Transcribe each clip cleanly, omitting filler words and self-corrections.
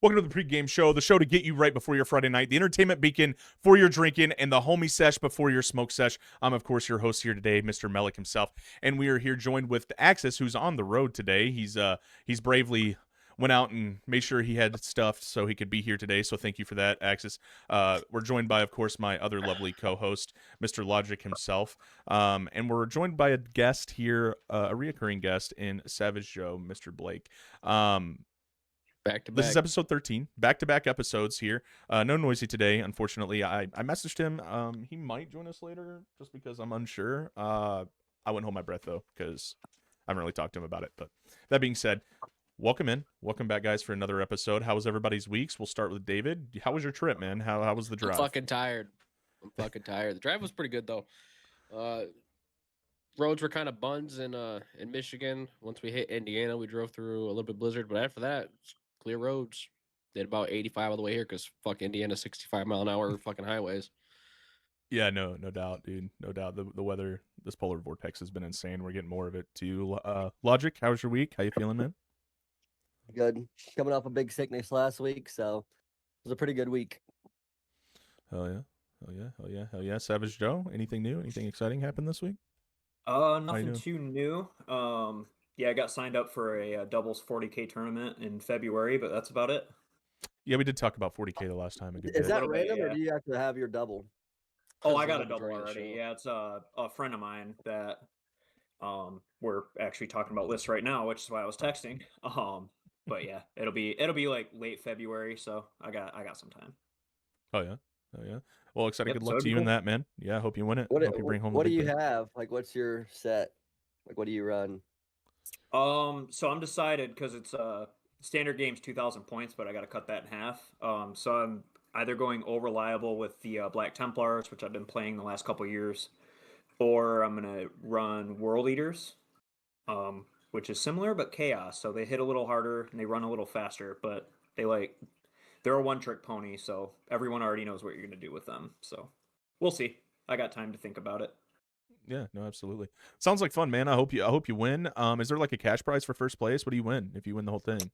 Welcome to the pregame show, the show to get you right before your Friday night, the entertainment beacon for your drinking, and the homie sesh before your smoke sesh. I'm, of course, your host here today, Mr. Melik himself, and we are here joined with Axis, who's on the road today. He's bravely went out and made sure he had stuff so he could be here today. So thank you for that, Axis. We're joined by, of course, my other lovely co-host, Mr. Logic himself, and we're joined by a guest here, a reoccurring guest in Savage Joe, Mr. Blake. Back to This is back. episode 13, back-to-back episodes here. No Noisy today, unfortunately. I messaged him. He might join us later just because I'm unsure. I wouldn't hold my breath, though, because I haven't really talked to him about it. But that being said, welcome in. Welcome back, guys, for another episode. How was everybody's weeks? We'll start with David. How was your trip, man? How was the I'm drive? fucking tired. The drive was pretty good though. Roads were kind of buns in Michigan. Once we hit Indiana, we drove through a little bit blizzard, but after that, it's clear roads. Did about 85 all the way here because fuck Indiana, 65-mile-an-hour fucking highways. Yeah, no doubt, dude. No doubt. The weather, this polar vortex has been insane. We're getting more of it, too. Logic, how was your week? How you feeling, man? Good. Coming off a big sickness last week, so it was a pretty good week. Hell yeah. Hell yeah. Hell yeah. Hell yeah. Savage Joe, anything new? Anything exciting happened this week? Nothing doing? too new. Yeah, I got signed up for a doubles 40K tournament in February, but that's about it. Yeah, we did talk about 40K the last time. A good Is bit. that little bit, random, or yeah. do you have to have your double? Oh, I That's got a the double majority of the already. show. Yeah, it's a friend of mine that we're actually talking about lists right now, which is why I was texting. But yeah, it'll be like late February, so I got some time. Oh yeah. Oh yeah. Well, excited. Yep, Good so luck it'd to be you in cool. that, man. Yeah, I hope you win it. What Hope you bring home. What the do big you thing. have? Like, what's your set? Like, what do you run? So I'm decided because it's standard game's 2,000 points, but I got to cut that in half. So I'm either going over reliable with the Black Templars, which I've been playing the last couple years, or I'm gonna run World Eaters, which is similar but chaos. So they hit a little harder and they run a little faster, but they're a one-trick pony, so everyone already knows what you're gonna do with them. So we'll see. I got time to think about it. Yeah. No, absolutely. Sounds like fun, man. I hope you win. Is there like a cash prize for first place? What do you win if you win the whole thing?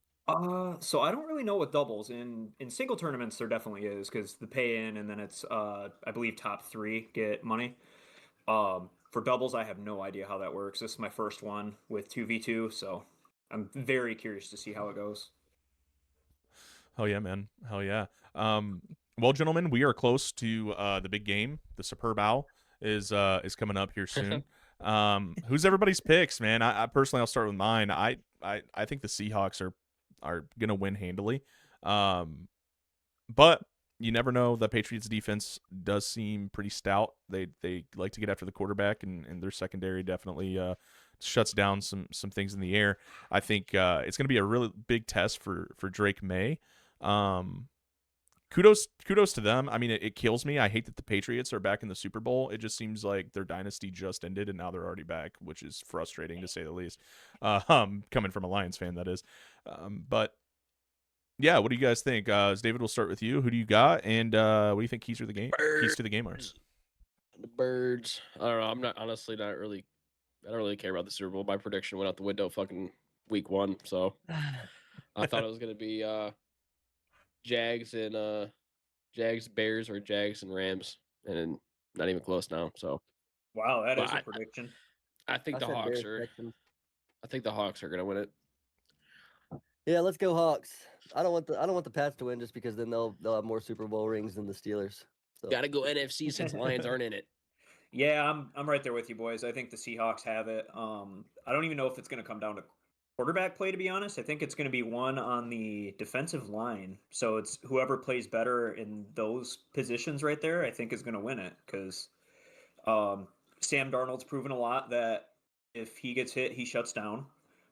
So I don't really know with doubles. In single tournaments there definitely is because the pay in and then it's I believe top three get money. For doubles I have no idea how that works. This is my first one with 2v2, so I'm very curious to see how it goes. Hell yeah, man. Hell yeah. Well, gentlemen, we are close to the big game. The Superb Owl is coming up here soon. Who's everybody's picks, man? I personally, I'll start with mine. I think the Seahawks are gonna win handily. But you never know. The Patriots defense does seem pretty stout. They like to get after the quarterback, and their secondary definitely shuts down some things in the air. I think it's going to be a really big test for Drake May. Kudos to them. I mean, it kills me. I hate that the Patriots are back in the Super Bowl. It just seems like their dynasty just ended and now they're already back, which is frustrating to say the least. Coming from a Lions fan, that is. But yeah, what do you guys think? David, we'll start with you. Who do you got, and what do you think keys to the game are? The Birds. I don't know. I'm not honestly not really. I don't really care about the Super Bowl. My prediction went out the window fucking week one, so I thought it was gonna be Jags and Jags Bears or Jags and Rams, and not even close now. So Wow, that But is a I- prediction. I think I the said Hawks Bears, are. Texans. I think the Hawks are gonna win it. Yeah, let's go Hawks. I don't want the Pats to win just because then they'll have more Super Bowl rings than the Steelers. So Got to go NFC since Lions aren't in it. Yeah, I'm right there with you boys. I think the Seahawks have it. I don't even know if it's going to come down to quarterback play, to be honest. I think it's going to be one on the defensive line. So it's whoever plays better in those positions right there, I think is going to win it because Sam Darnold's proven a lot that if he gets hit, he shuts down.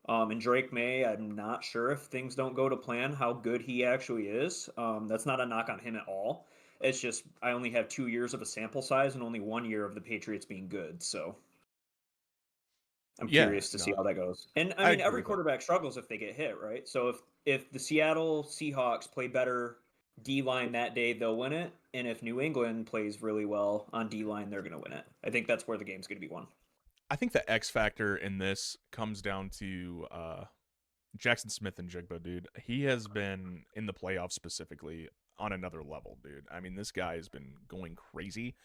And Drake May, I'm not sure if things don't go to plan how good he actually is. That's not a knock on him at all. It's just I only have 2 years of a sample size and only 1 year of the Patriots being good. So I'm curious to see how that goes. And I mean, agree every with that. quarterback struggles if they get hit, right? So if the Seattle Seahawks play better D line that day, they'll win it. And if New England plays really well on D line, they're going to win it. I think that's where the game's going to be won. I think the X factor in this comes down to Jackson Smith and Jigba, dude. He has been in the playoffs specifically on another level, dude. I mean, this guy has been going crazy.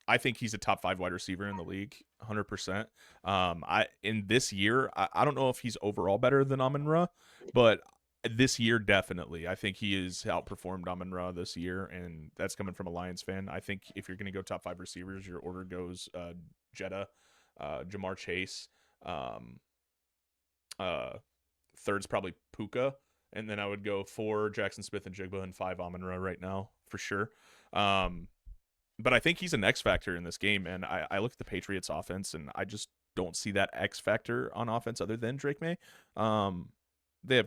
I think he's a top 5 wide receiver in the league, 100%. I in this year, I don't know if he's overall better than Amon-Ra, but this year definitely. I think he has outperformed Amon-Ra this year, and that's coming from a Lions fan. I think if you're going to go top 5 receivers, your order goes Jetta, Jamar Chase, third's probably Puka, and then I would go 4 Jackson Smith and Jigba and 5 Amon-Ra right now for sure. But I think he's an X factor in this game, man. I look at the Patriots offense and I just don't see that X factor on offense other than Drake May. They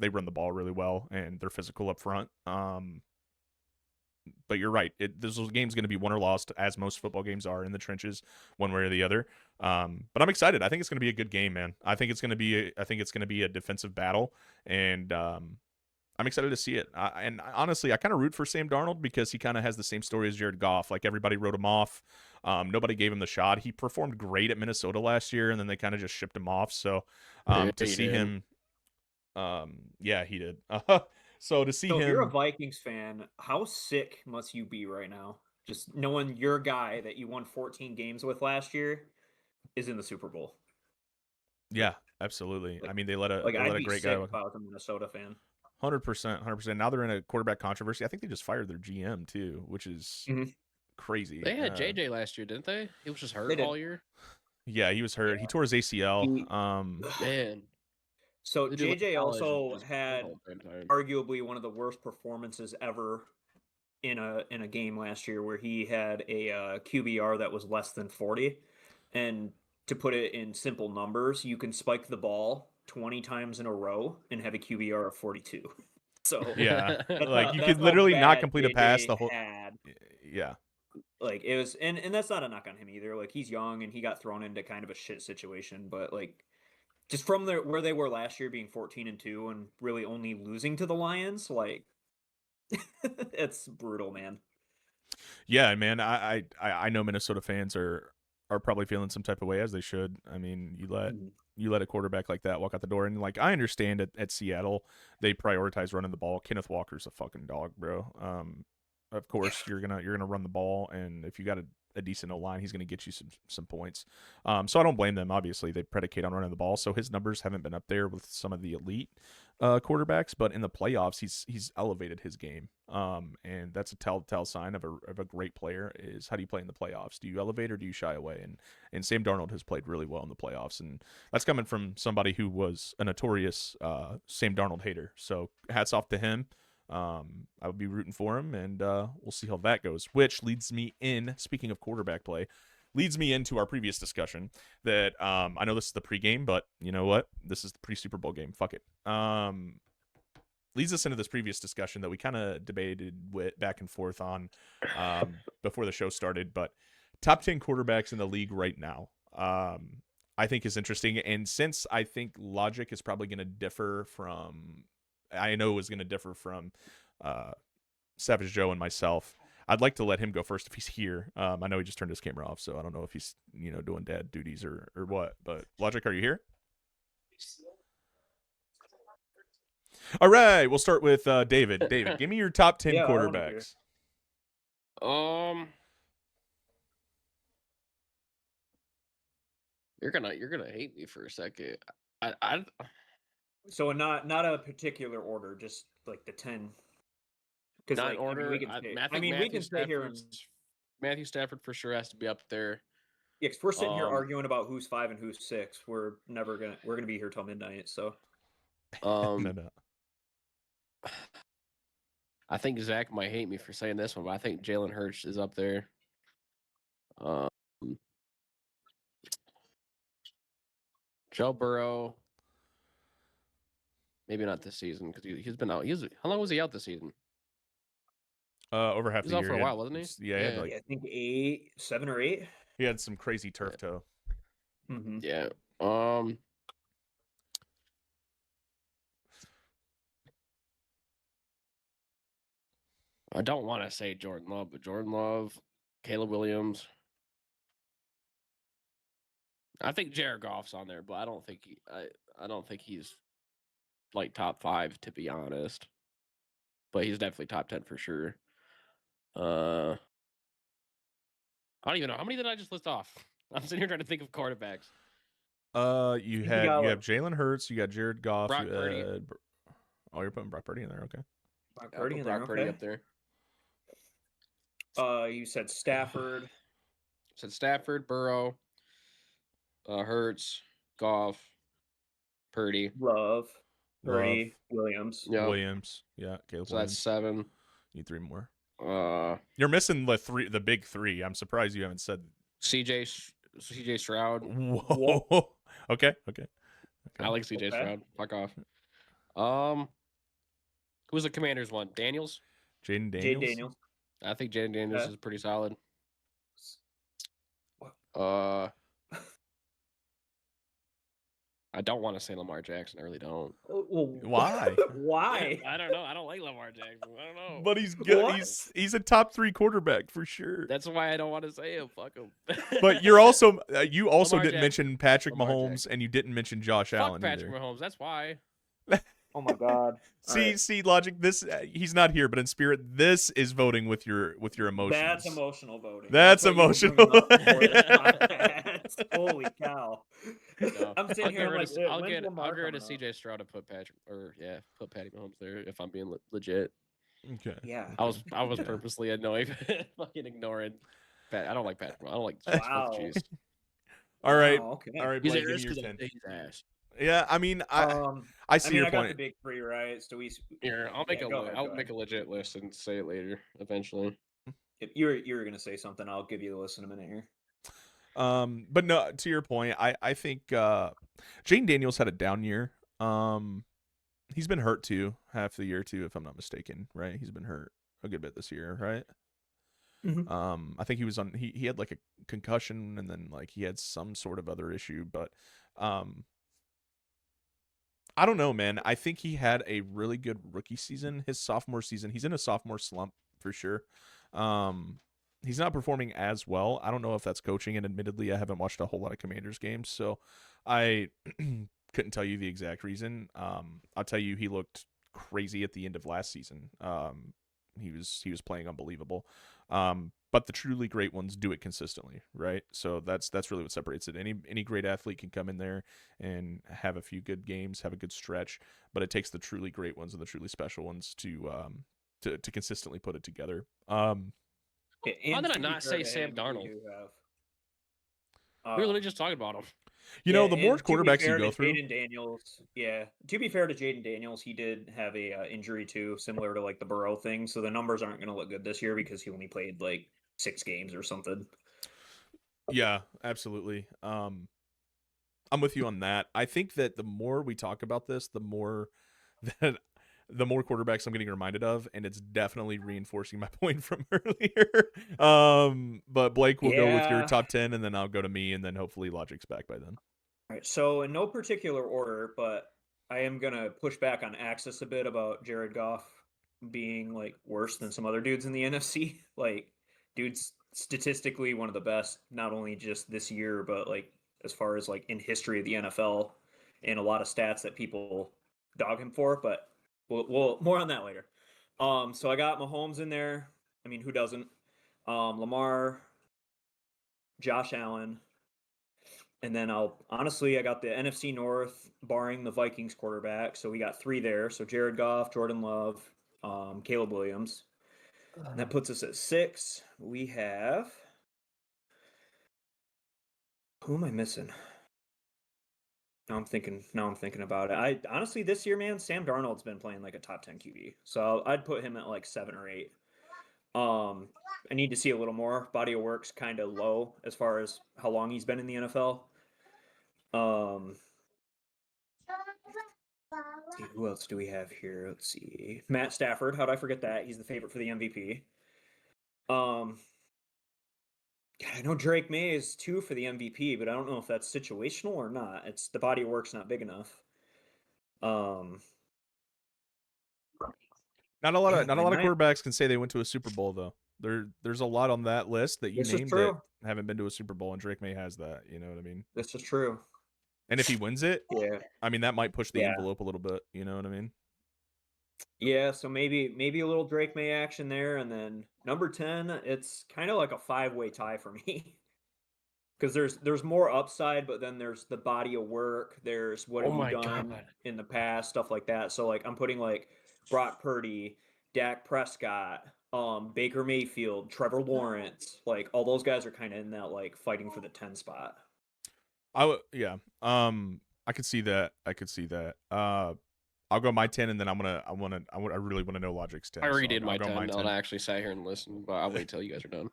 run the ball really well and they're physical up front. But you're right. This game's going to be won or lost, as most football games are, in the trenches, one way or the other. But I'm excited. I think it's going to be a good game, man. I think it's going to be a defensive battle, and I'm excited to see it. And honestly, I kind of root for Sam Darnold because he kind of has the same story as Jared Goff. Like, everybody wrote him off. Nobody gave him the shot. He performed great at Minnesota last year, and then they kind of just shipped him off. So to see him, yeah, he did. So to see So him, if you're a Vikings fan, how sick must you be right now? Just knowing your guy that you won 14 games with last year is in the Super Bowl. yeah, absolutely. I mean, they let a I'd be great sick guy. if I was a Minnesota fan. 100%. Now they're in a quarterback controversy. I think they just fired their GM too, which is crazy. They had JJ last year, didn't they? He was just hurt did. all year. Yeah, he was hurt. He tore his ACL. Man. So They do like JJ college and also just had all the time. arguably one of the worst performances ever in a game last year, where he had a QBR that was less than 40. And to put it in simple numbers, you can spike the ball 20 times in a row and have a QBR of 42. So Yeah, like you that's could how literally not bad complete a pass JJ the whole. had. Yeah, Like, it was, and that's not a knock on him either. Like, he's young and he got thrown into kind of a shit situation, but like, just from where they were last year, being 14-2 and really only losing to the Lions, like, it's brutal, man. yeah, man. I know Minnesota fans are probably feeling some type of way, as they should. I mean, you let a quarterback like that walk out the door, and like, I understand at Seattle they prioritize running the ball. Kenneth Walker's a fucking dog, bro. Of course you're gonna run the ball, and if you got a decent O-line, he's gonna get you some points. So I don't blame them. Obviously, they predicate on running the ball, so his numbers haven't been up there with some of the elite quarterbacks, but in the playoffs, he's elevated his game. And that's a telltale sign of a great player. Is, how do you play in the playoffs? Do you elevate or do you shy away? And Sam Darnold has played really well in the playoffs, and that's coming from somebody who was a notorious Sam Darnold hater. So hats off to him. I would be rooting for him, and we'll see how that goes. Which leads me in, speaking of quarterback play, leads me into our previous discussion that I know this is the pregame, but you know what? This is the pre-Super Bowl game. Fuck it. Leads us into this previous discussion that we kind of debated with back and forth on before the show started, but top 10 quarterbacks in the league right now. I think is interesting, and since I think logic is probably going to differ from, I know is going to differ from Savage Joe and myself, I'd like to let him go first if he's here. I know he just turned his camera off, so I don't know if he's doing dad duties or what. But Logic, are you here? All right, we'll start with David. David, give me your top 10 Yeah, I wanna quarterbacks. You're gonna hate me for a second. I So not a particular order, just like the 10. Because not like, order. we can stay here and Matthew Stafford for sure has to be up there. yeah, 'cause we're sitting here arguing about who's 5 and who's 6. We're gonna be here till midnight. So No. I think Zach might hate me for saying this one, but I think Jalen Hurts is up there. Joe Burrow, maybe not this season because he's been out. How long was he out this season? Over half He was the out year. for a while, wasn't he? Yeah, he had I think 7 or 8. he had some crazy turf toe. Mm-hmm. Yeah. I don't want to say Jordan Love, but Jordan Love, Caleb Williams. I think Jared Goff's on there, but I don't think I don't think he's like top 5 to be honest. But he's definitely top 10 for sure. I don't even know how many did I just list off. I'm sitting here trying to think of quarterbacks. You You had got, you like- have Jalen Hurts, you got Jared Goff, Brock you Purdy. had oh, you're putting Brock Purdy in there, okay. Brock I'll Purdy put in there, Brock Purdy okay. up there. You said Stafford. Said Stafford, Burrow, Hurts, Goff, Purdy. Love. Purdy. Williams. Yeah. Williams, yeah, Caleb So that's Williams. 7. Need 3 more. Uh, You're missing the big 3. I'm surprised you haven't said. CJ Stroud. Whoa. Okay. I like CJ Okay. Stroud. Fuck off. Who's the Commanders one? Daniels. Jaden Jay Daniels. Daniels. I think Jaden Daniels Okay. is pretty solid. What? I don't want to say Lamar Jackson. I really don't. Well, Why? Why? I don't know. I don't like Lamar Jackson. I don't know. But he's good. What? He's a top 3 quarterback for sure. That's why I don't want to say him. Fuck him. But you're also you also Lamar didn't mention Patrick Lamar Mahomes Jackson. and you didn't mention Josh Fuck Allen Patrick either. Mahomes. That's why. Oh my God. See, Logic. This he's not here, but in spirit, this is voting with your emotions. That's emotional voting. That's what you were emotional. bringing up before this podcast. Holy cow! No. I'm sitting here like, I'll get Lamar rid of coming up? CJ Stroud to put Patty Mahomes there if I'm being legit. Okay. Yeah. I was Yeah. purposely annoying, fucking ignoring. I don't like Patrick. I don't like Smith Wow. Cheese. All right. Wow, okay. All right, He's Blake, give me ass your 'cause 10. he's ass. Yeah, I mean, I see your I got point. the big 3, right? So Here, I'll make Yeah, go ahead, I'll go make a legit list and say it later eventually. If you were gonna say something, I'll give you the list in a minute here. But no, to your point, I think Jaden Daniels had a down year. He's been hurt too, half the year too, if I'm not mistaken, right? He's been hurt a good bit this year, right? Mhm. I think he was on he had like a concussion and then like he had some sort of other issue, but I don't know, man. I think he had a really good rookie season. His sophomore season, he's in a sophomore slump for sure. He's not performing as well. I don't know if that's coaching, and admittedly, I haven't watched a whole lot of Commanders games, so I couldn't tell you the exact reason. I'll tell you, he looked crazy at the end of last season. He was playing unbelievable. But the truly great ones do it consistently, right? So that's really what separates it. Any great athlete can come in there and have a few good games, have a good stretch, but it takes the truly great ones and the truly special ones to consistently put it together. Why And did I to be not fair say to Sam him, Darnold? we do have, We were literally just talking about him. You know, yeah, the more and to be quarterbacks you fair go to through, Jaden Daniels, yeah. To be fair to Jaden Daniels, he did have a injury too, similar to like the Burrow thing. So the numbers aren't going to look good this year because he only played like 6 games or something. yeah, absolutely. I'm with you on that. I think that the more we talk about this, the more quarterbacks I'm getting reminded of, and it's definitely reinforcing my point from earlier. But Blake will go with your Yeah. top 10, and then I'll go to me, and then hopefully Logic's back by then. All right. So in no particular order, but I am going to push back on Axis a bit about Jared Goff being like worse than some other dudes in the NFC. Like, dude's statistically one of the best, not only just this year, but like as far as like in history of the NFL, and a lot of stats that people dog him for. But we'll more on that later. So I got Mahomes in there. I mean, who doesn't? Lamar, Josh Allen, and then I got the NFC North, barring the Vikings quarterback. So we got 3 there. So Jared Goff, Jordan Love, Caleb Williams. And that puts us at 6. We have. Who am I missing? Now I'm thinking about it. I honestly this year, man, Sam Darnold's been playing like a top 10 QB. So I'd put him at like 7 or 8. I need to see a little more. Body of work's kind of low as far as how long he's been in the NFL. See, who else do we have here? Let's see. Matt Stafford. How'd I forget that? He's the favorite for the MVP. God, I know Drake May is 2 for the MVP, but I don't know if that's situational or not. It's the body of work's not big enough. Not a lot Yeah, of man, quarterbacks can say they went to a Super Bowl though. There's a lot on that list that you This is named true. haven't been to a Super Bowl, and Drake May has that. You know what I mean? This is true. And if he wins it, Yeah. I mean that might push the Yeah. envelope a little bit. You know what I mean? Yeah, so maybe a little Drake May action there, and then number 10, it's kind of like a 5-way tie for me. Because there's more upside, but then there's the body of work. There's what have you done in the past, stuff like that. So like I'm putting like Brock Purdy, Dak Prescott, Baker Mayfield, Trevor Lawrence, like all those guys are kind of in that like fighting for the 10 spot. Yeah. I could see that. I'll go my 10, and then I really want to know Logic's 10. I already so did I'll my go 10. And I actually sat here and listened, but I'll wait till you guys are done.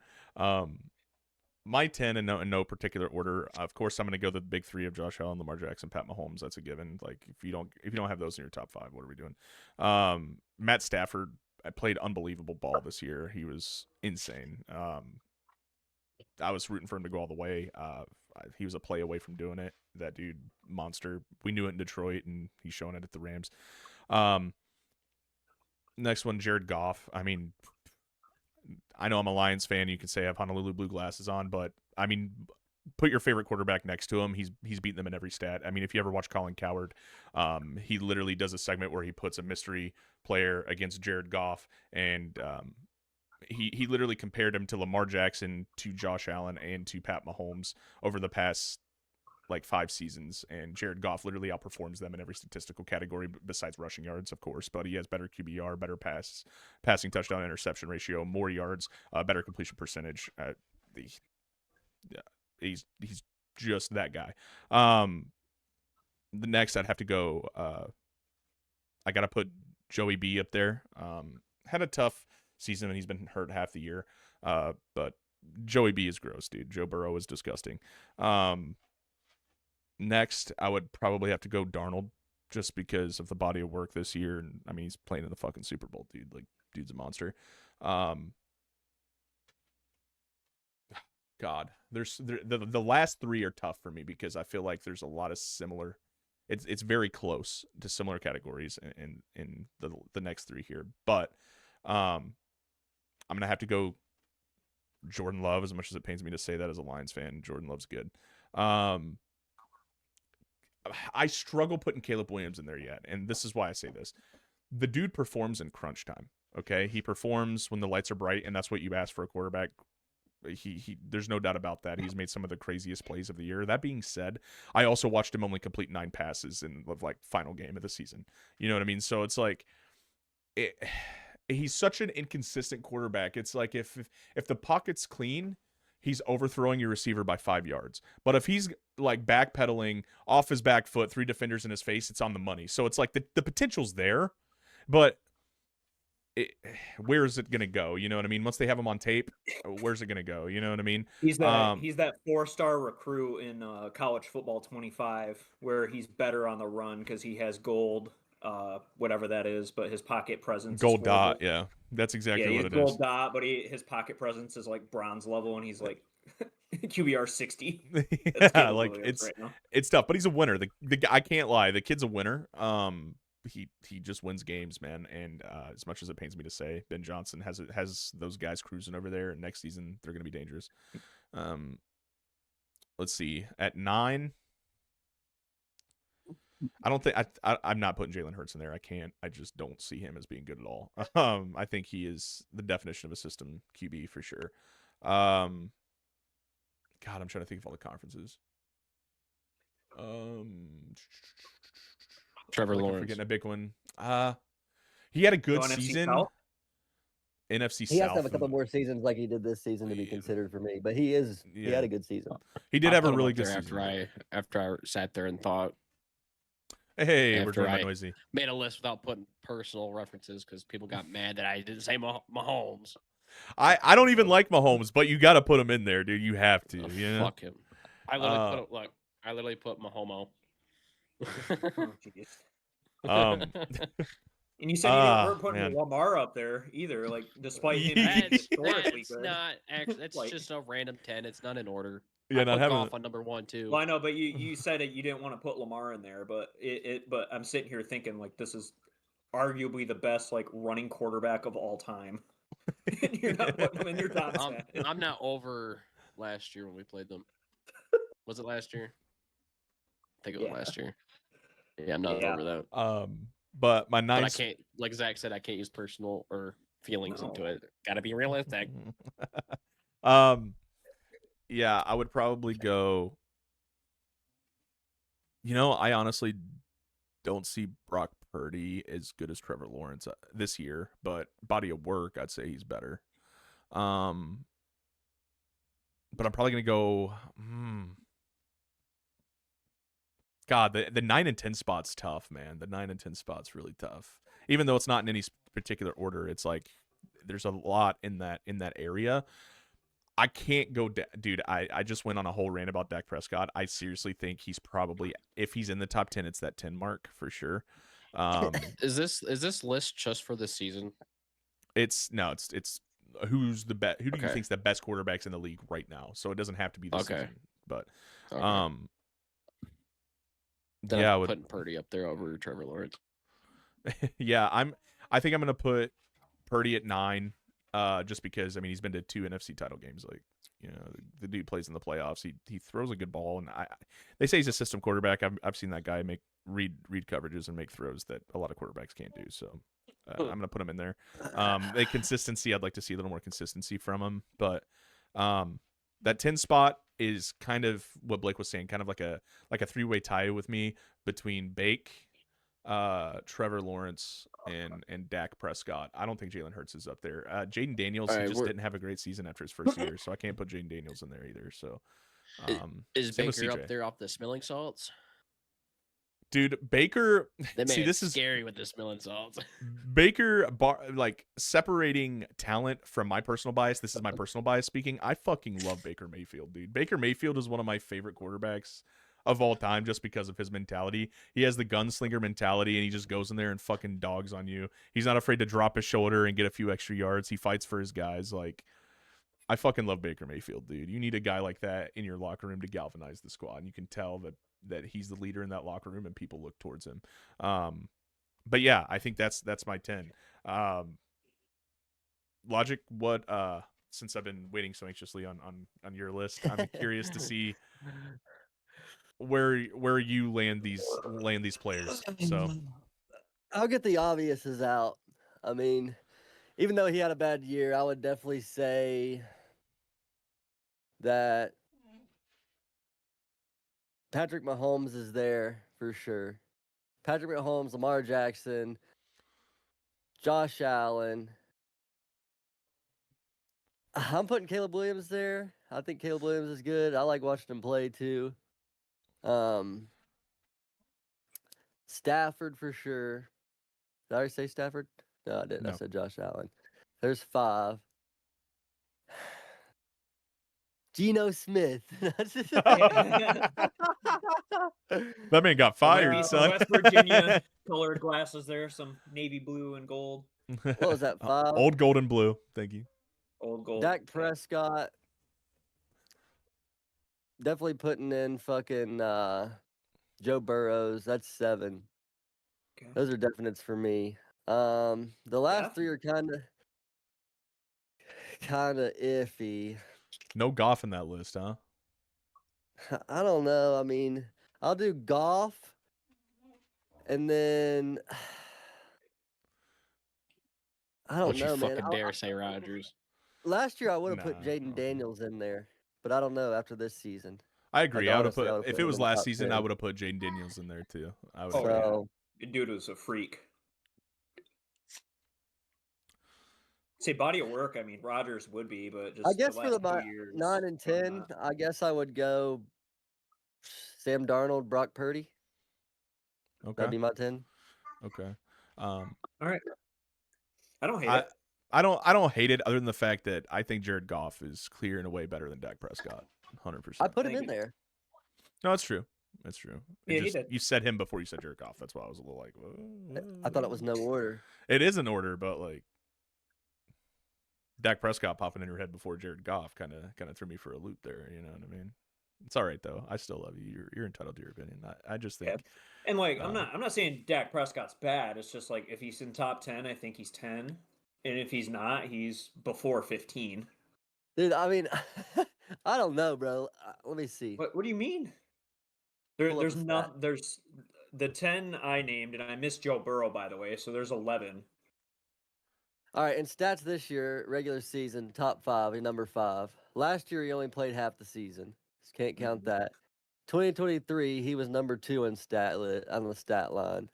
My 10 in no particular order. Of course, I'm going to go the big three of Josh Allen, Lamar Jackson, Pat Mahomes. That's a given. Like if you don't have those in your top 5, what are we doing? Matt Stafford played unbelievable ball this year. He was insane. I was rooting for him to go all the way. He was a play away from doing it. That dude, monster. We knew it in Detroit, and he's showing it at the Rams. Next one, Jared Goff. I mean, I know I'm a Lions fan. You can say I have Honolulu blue glasses on, but I mean, put your favorite quarterback next to him. He's beaten them in every stat. I mean, if you ever watch Colin Cowherd, he literally does a segment where he puts a mystery player against Jared Goff, and he literally compared him to Lamar Jackson, to Josh Allen, and to Pat Mahomes over the past like 5 seasons, and Jared Goff literally outperforms them in every statistical category besides rushing yards, of course, but he has better QBR, better passing touchdown interception ratio, more yards, better completion percentage. He's just that guy. The next I'd have to go, I got to put Joey B up there. Had a tough season, and he's been hurt half the year, but Joey B is gross, dude. Joe Burrow is disgusting. Next, I would probably have to go Darnold, just because of the body of work this year. And I mean, he's playing in the fucking Super Bowl, dude. Like, dude's a monster. God, the last 3 are tough for me because I feel like there's a lot of similar. It's very close to similar categories in the next 3 here. But I'm gonna have to go Jordan Love, as much as it pains me to say that as a Lions fan. Jordan Love's good. I struggle putting Caleb Williams in there yet, and this is why I say this. The dude performs in crunch time, okay? He performs when the lights are bright, and that's what you ask for a quarterback. He there's no doubt about that. He's made some of the craziest plays of the year. That being said, I also watched him only complete 9 passes in the like final game of the season. You know what I mean? So it's like he's such an inconsistent quarterback. It's like if the pocket's clean, he's overthrowing your receiver by 5 yards. But if he's like backpedaling off his back foot, 3 defenders in his face, it's on the money. So it's like the potential's there, but where is it going to go? You know what I mean? Once they have him on tape, where's it going to go? You know what I mean? He's that 4-star recruit in college football 25, where he's better on the run because he has gold, whatever that is, but his pocket presence gold is dot. Yeah, that's exactly what it is. Gold dot, but his pocket presence is like bronze level, and he's like QBR 60. Yeah, like it's tough, but he's a winner. The I can't lie, the kid's a winner. He just wins games, man. And as much as it pains me to say, Ben Johnson has those guys cruising over there, and next season they're going to be dangerous. Let's see, at 9. I don't think I'm not putting Jalen Hurts in there. I can't. I just don't see him as being good at all. I think he is the definition of a system QB for sure. God, I'm trying to think of all the conferences. Trevor Lawrence, Lawrence, forgetting a big one. He had a good season. NFC South. He has to have a couple more seasons like he did this season to be considered for me, but he had a good season. He did have a really good season. After I sat there and thought, hey, we're doing noisy. Made a list without putting personal references because people got mad that I didn't say Mahomes. I don't even like Mahomes, but you got to put him in there, dude. You have to. Yeah. Fuck him. I literally put Mahomo. And you said you weren't putting Lamar up there either, like despite him being historically good. It's just a random 10. It's not in order. Yeah, not having Goff on number 1 too. Well, I know, but you said you didn't want to put Lamar in there, but but I'm sitting here thinking like this is arguably the best like running quarterback of all time. And you're not putting him in your top 10. I'm not over last year when we played them. Was it last year? I think it was Yeah. last year. Yeah, I'm not Yeah. over that. But my But I ninth. can't, like Zach said, I can't use personal or feelings into No. it. Got to be realistic. Yeah, I would probably go. I honestly don't see Brock Purdy as good as Trevor Lawrence this year, but body of work, I'd say he's better. But I'm probably gonna go. God, the 9 and 10 spot's tough, man. The 9 and 10 spot's really tough. Even though it's not in any particular order, it's like there's a lot in that area. I can't go, dude. I just went on a whole rant about Dak Prescott. I seriously think he's probably, if he's in the top 10, it's that 10 mark for sure. Is this list just for this season? It's who's the best? Who do you Okay. think's the best quarterbacks in the league right now? So it doesn't have to be this Okay. season, but Okay. Then yeah, I I'm would. putting Purdy up there over Trevor Lawrence. Yeah, I think I'm gonna put Purdy at 9, just because I mean he's been to 2 NFC title games. Like, the dude plays in the playoffs. He throws a good ball, and they say he's a system quarterback. I've seen that guy read coverages and make throws that a lot of quarterbacks can't do. So I'm gonna put him in there. The consistency, I'd like to see a little more consistency from him, but that 10 spot is kind of what Blake was saying, kind of like a 3-way tie with me between Bake, Trevor Lawrence, and Dak Prescott. I don't think Jalen Hurts is up there. Jaden Daniels, All he right, just we're- didn't have a great season after his first year, so I can't put Jaden Daniels in there either. So Is same with Baker CJ. up there off the smelling salts? Dude, Baker. That See, man this is is scary with the smelling salts. Baker, like separating talent from my personal bias. This is my personal bias speaking. I fucking love Baker Mayfield, dude. Baker Mayfield is one of my favorite quarterbacks of all time just because of his mentality. He has the gunslinger mentality, and he just goes in there and fucking dogs on you. He's not afraid to drop his shoulder and get a few extra yards. He fights for his guys. Like, I fucking love Baker Mayfield, dude. You need a guy like that in your locker room to galvanize the squad. And you can tell that he's the leader in that locker room and people look towards him. But yeah, I think that's my 10. Logic, what since I've been waiting so anxiously on your list, I'm curious to see where you land these players. So I'll get the obviouses out. I mean, even though he had a bad year, I would definitely say that Patrick Mahomes is there for sure. Patrick Mahomes, Lamar Jackson, Josh Allen. I'm putting Caleb Williams there. I think Caleb Williams is good. I like watching him play too. Stafford for sure. Did I already say Stafford? No, I didn't. I No. said Josh Allen. There's 5. Geno Smith. that man got fired, Yeah. son. West Virginia colored glasses there, some navy blue and gold. What was that, 5? Old gold and blue. Thank you. Old gold. Dak Prescott. Definitely putting in fucking Joe Burrows. That's 7. Okay. Those are definites for me. The last 3 are kind of iffy. No Goff in that list, huh? I don't know. I mean, I'll do Goff, and then I don't Don't know, you man. fucking dare say Rodgers. Last year I would have put Nah, Jaden Daniels in there, but I don't know after this season. I agree. Like, I would have honestly, I put, would've if put it him was in the last top season, I 10. would have put Jaden Daniels in there too. I would. Oh, yeah. So Dude was a freak. Say body of work. I mean, Rodgers would be, but just I guess the for last the 2 years, 9 and 10, not. I guess I would go Sam Darnold, Brock Purdy. Okay. That'd be my 10. Okay. All right. I don't hate I, it. I don't hate it, other than the fact that I think Jared Goff is clear and away better than Dak Prescott. 100%. I put him Thank in you. there. No, it's true. It's true. It Yeah, he just, did. you said him before you said Jared Goff. That's why I was a little like, I thought it was no order. It is an order, but like Dak Prescott popping in your head before Jared Goff kind of threw me for a loop there. You know what I mean? It's all right though. I still love you. You're entitled to your opinion. I just think. Yeah. And like, I'm Uh, not saying Dak Prescott's bad. It's just like if he's in top 10, I think he's 10, and if he's not, he's before 15. Dude, I mean, I don't know, bro. Let me see. What do you mean? Pull up There's the stat. not. There's the 10 I named, and I missed Joe Burrow, by the way. So there's 11. All right, in stats this year, regular season, top 5, he's number 5. Last year, he only played half the season. So can't count that. 2023, he was number 2 in on the stat line.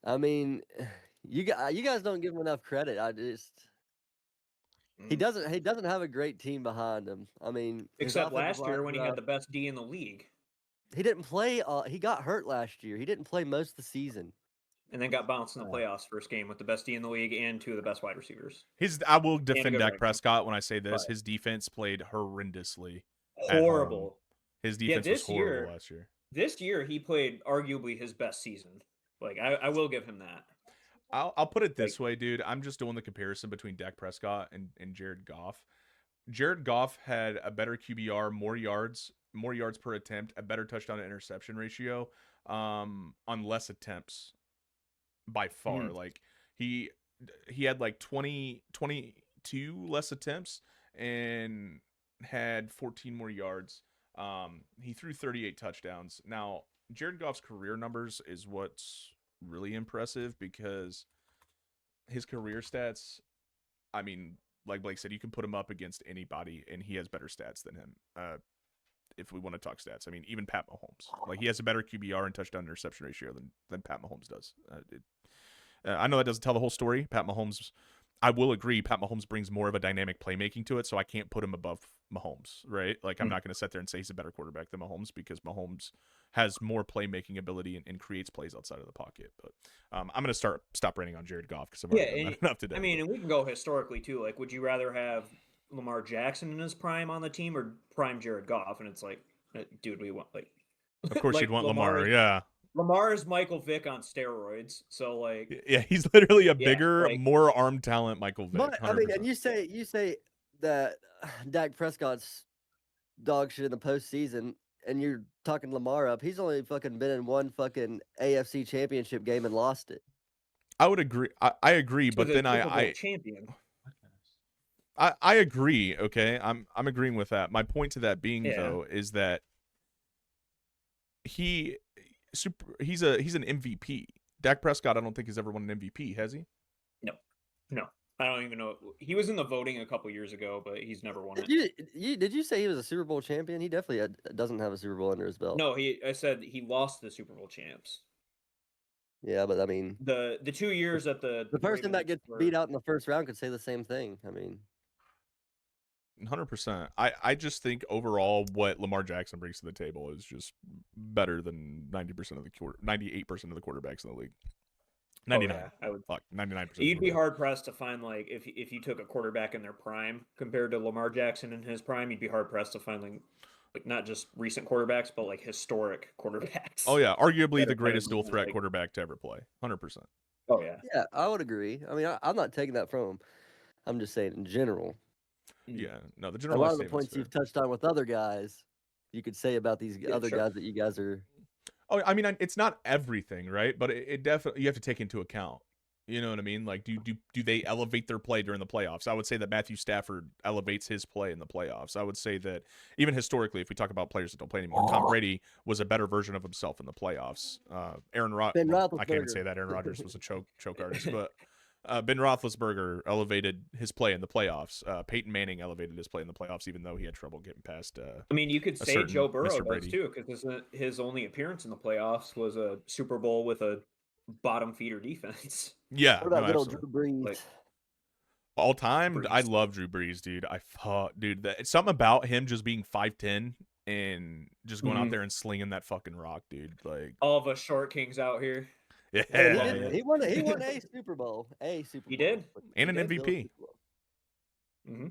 I mean, you guys don't give him enough credit. He doesn't have a great team behind him. I mean, his Except offensive last year line's when he rough. had the best D in the league, He didn't play. He got hurt last year. He didn't play most of the season. and then got bounced in the playoffs first game with the best D in the league and 2 of the best wide receivers. I will defend good Dak running Prescott when I say this. But- His defense played horrendously. at home. Horrible. His defense was this horrible year- last year. This year he played arguably his best season. Like I will give him that. I'll put it this way, dude. I'm just doing the comparison between Dak Prescott and Jared Goff. Jared Goff had a better QBR, more yards per attempt, a better touchdown to interception ratio, on less attempts by far. Like he had like 22 less attempts and had 14 more yards. He threw 38 touchdowns. Now, Jared Goff's career numbers is what's really impressive because his career stats, I mean, like Blake said, you can put him up against anybody and he has better stats than him. If we want to talk stats, I mean, even Pat Mahomes, like he has a better QBR and touchdown interception ratio than Pat Mahomes does. I know that doesn't tell the whole story. Pat Mahomes, I will agree, Pat Mahomes brings more of a dynamic playmaking to it, so I can't put him above Mahomes, right? Like, I'm not going to sit there and say he's a better quarterback than Mahomes because Mahomes has more playmaking ability and creates plays outside of the pocket. But I'm going to stop raining on Jared Goff because I've already done that enough today. I mean, and we can go historically too. Like, would you rather have Lamar Jackson in his prime on the team or prime Jared Goff? And it's like, dude, we want like. Of course, like you'd want Lamar, yeah. Lamar is Michael Vick on steroids, so like. Yeah, he's literally a Yeah, bigger, like- more arm talent Michael Vick. But I mean, 100%. and you say that Dak Prescott's dog shit in the postseason, and you're talking Lamar up. He's only fucking been in one fucking AFC Championship game and lost it. I would agree. I agree, but the then Super Bowl I champion. I agree. Okay, I'm agreeing with that. My point to that being Yeah. though is that he's an MVP. Dak Prescott, I don't think has ever won an MVP, has he? No, I don't even know. He was in the voting a couple years ago, but he's never won it. Did you say he was a Super Bowl champion? He definitely doesn't have a Super Bowl under his belt. No, I said he lost the Super Bowl champs. Yeah, but I mean, The 2 years that the person that Ravens gets were- beat out in the first round could say the same thing. I mean, 100%. I just think overall what Lamar Jackson brings to the table is just better than 98% of the quarterbacks in the league. 99. Oh, yeah, I would. Fuck, 99%. You'd be hard pressed to find like if you took a quarterback in their prime compared to Lamar Jackson in his prime, you'd be hard pressed to find like not just recent quarterbacks, but like historic quarterbacks. Oh yeah, arguably Better the greatest players dual threat like- quarterback to ever play. 100%. Oh yeah. yeah, I would agree. I mean, I'm not taking that from him. I'm just saying in general. Yeah, no, the A general lot of the points you've touched on with other guys, you could say about these Yeah, other sure. guys that you guys are. Oh, I mean, it's not everything, right? But it definitely you have to take into account. You know what I mean? Like, do they elevate their play during the playoffs? I would say that Matthew Stafford elevates his play in the playoffs. I would say that even historically, if we talk about players that don't play anymore, Tom Brady was a better version of himself in the playoffs. Aaron Ben I can't even Roethlisberger. say that Aaron Rodgers was a choke artist, but Ben Roethlisberger elevated his play in the playoffs. Peyton Manning elevated his play in the playoffs, even though he had trouble getting past. I mean, you could a say certain Joe Burrow Mr. does Brady. too, because his only appearance in the playoffs was a Super Bowl with a bottom feeder defense. Yeah, What about no, good old absolutely. Drew Brees? Like- All time, I Brees. love Drew Brees, dude. It's something about him just being 5'10" and just going out Mhm. there and slinging that fucking rock, dude. Like, All of us short kings out here. yeah, Hey, Yeah, he, yeah. he won. He won a Super Bowl. A Super Bowl. He did? but And he an did build a MVP. Super Bowl. hmm